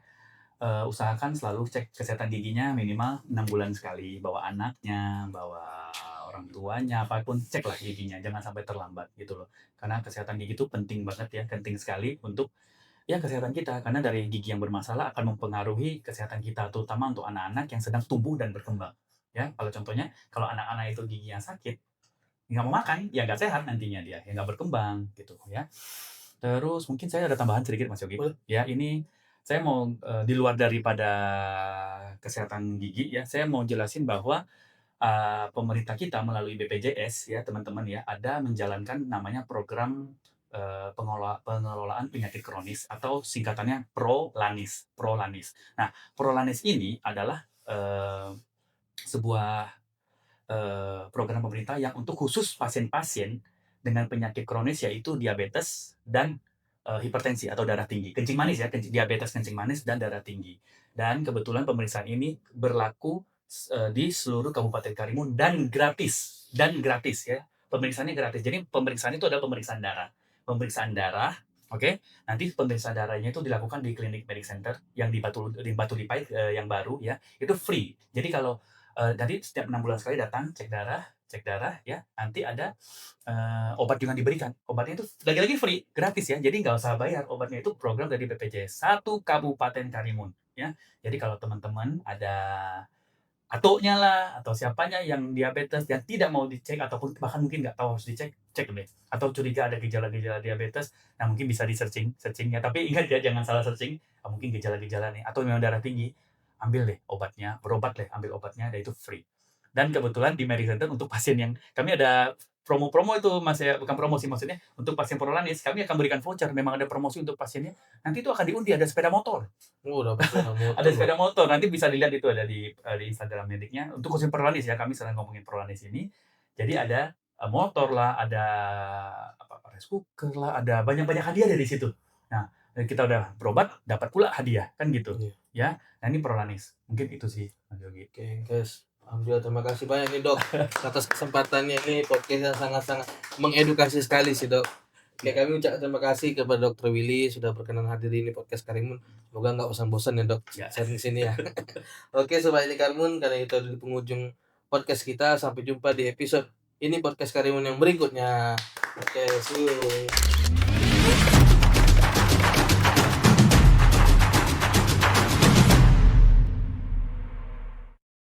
Usahakan selalu cek kesehatan giginya minimal 6 bulan sekali, bawa anaknya, bawa orang tuanya, apapun ceklah giginya, jangan sampai terlambat gitu loh. Karena kesehatan gigi itu penting banget ya, penting sekali untuk ya kesehatan kita, karena dari gigi yang bermasalah akan mempengaruhi kesehatan kita, terutama untuk anak-anak yang sedang tumbuh dan berkembang. Ya, kalau contohnya kalau anak-anak itu giginya sakit, nggak mau makan, ya nggak sehat nantinya dia, ya nggak berkembang gitu ya. Terus mungkin saya ada tambahan sedikit Mas Yogi. Boleh. Ya ini saya mau di luar daripada kesehatan gigi ya, saya mau jelasin bahwa pemerintah kita melalui BPJS ya teman-teman ya, ada menjalankan namanya program pengelolaan penyakit kronis atau singkatannya Prolanis. Prolanis. Nah, Prolanis ini adalah sebuah program pemerintah yang untuk khusus pasien-pasien dengan penyakit kronis yaitu diabetes dan hipertensi atau darah tinggi. Kencing manis ya, diabetes, kencing manis, dan darah tinggi. Dan kebetulan pemeriksaan ini berlaku di seluruh Kabupaten Karimun dan gratis ya. Pemeriksaannya gratis. Jadi pemeriksaan itu adalah pemeriksaan darah. Pemeriksaan darah, oke. Nanti pemeriksaan darahnya itu dilakukan di klinik Medic Center yang di Batu Lipait yang baru ya. Itu free. Jadi kalau nanti setiap 6 bulan sekali datang cek darah ya. Nanti ada obat juga diberikan. Obatnya itu lagi-lagi free, gratis ya. Jadi nggak usah bayar. Obatnya itu program dari BPJS 1 Kabupaten Karimun ya. Jadi kalau teman-teman ada atuknya lah atau siapanya yang diabetes dan tidak mau dicek ataupun bahkan mungkin nggak tahu harus dicek, cek deh. Atau curiga ada gejala-gejala diabetes, nah mungkin bisa searching ya. Tapi ingat ya jangan salah searching. Mungkin gejala-gejala nih atau memang darah tinggi, ambil deh obatnya, berobat deh, ambil obatnya, dan itu free. Dan kebetulan di Medic Center untuk pasien yang kami ada promo-promo itu Mas ya, bukan promosi maksudnya untuk pasien Prolanis kami akan berikan voucher. Memang ada promosi untuk pasiennya. Nanti itu akan diundi ada sepeda motor. Dapat sepeda motor. Ada sepeda motor, nanti bisa dilihat itu ada di Instagram Medicnya. Untuk khusus Prolanis ya, kami sedang ngomongin Prolanis ini. Jadi ada motor lah, ada rice cooker lah, ada banyak-banyak hadiah dari situ. Nah, kita udah berobat, dapat pula hadiah, kan gitu. Ya, nah ini Prolanis. Mungkin itu sih, Mas Yogi. Oke, guys. Alhamdulillah, terima kasih banyak nih Dok atas kesempatannya. Ini podcast yang sangat-sangat mengedukasi sekali sih Dok. Oke, kami ucapkan terima kasih kepada Dr. Willy sudah berkenan hadir di podcast Karimun. Semoga nggak bosan-bosan ya Dok sharing sini ya. Oke, Sobat Karimun, karena itu di penghujung podcast kita. Sampai jumpa di episode ini podcast Karimun yang berikutnya. Oke, see you.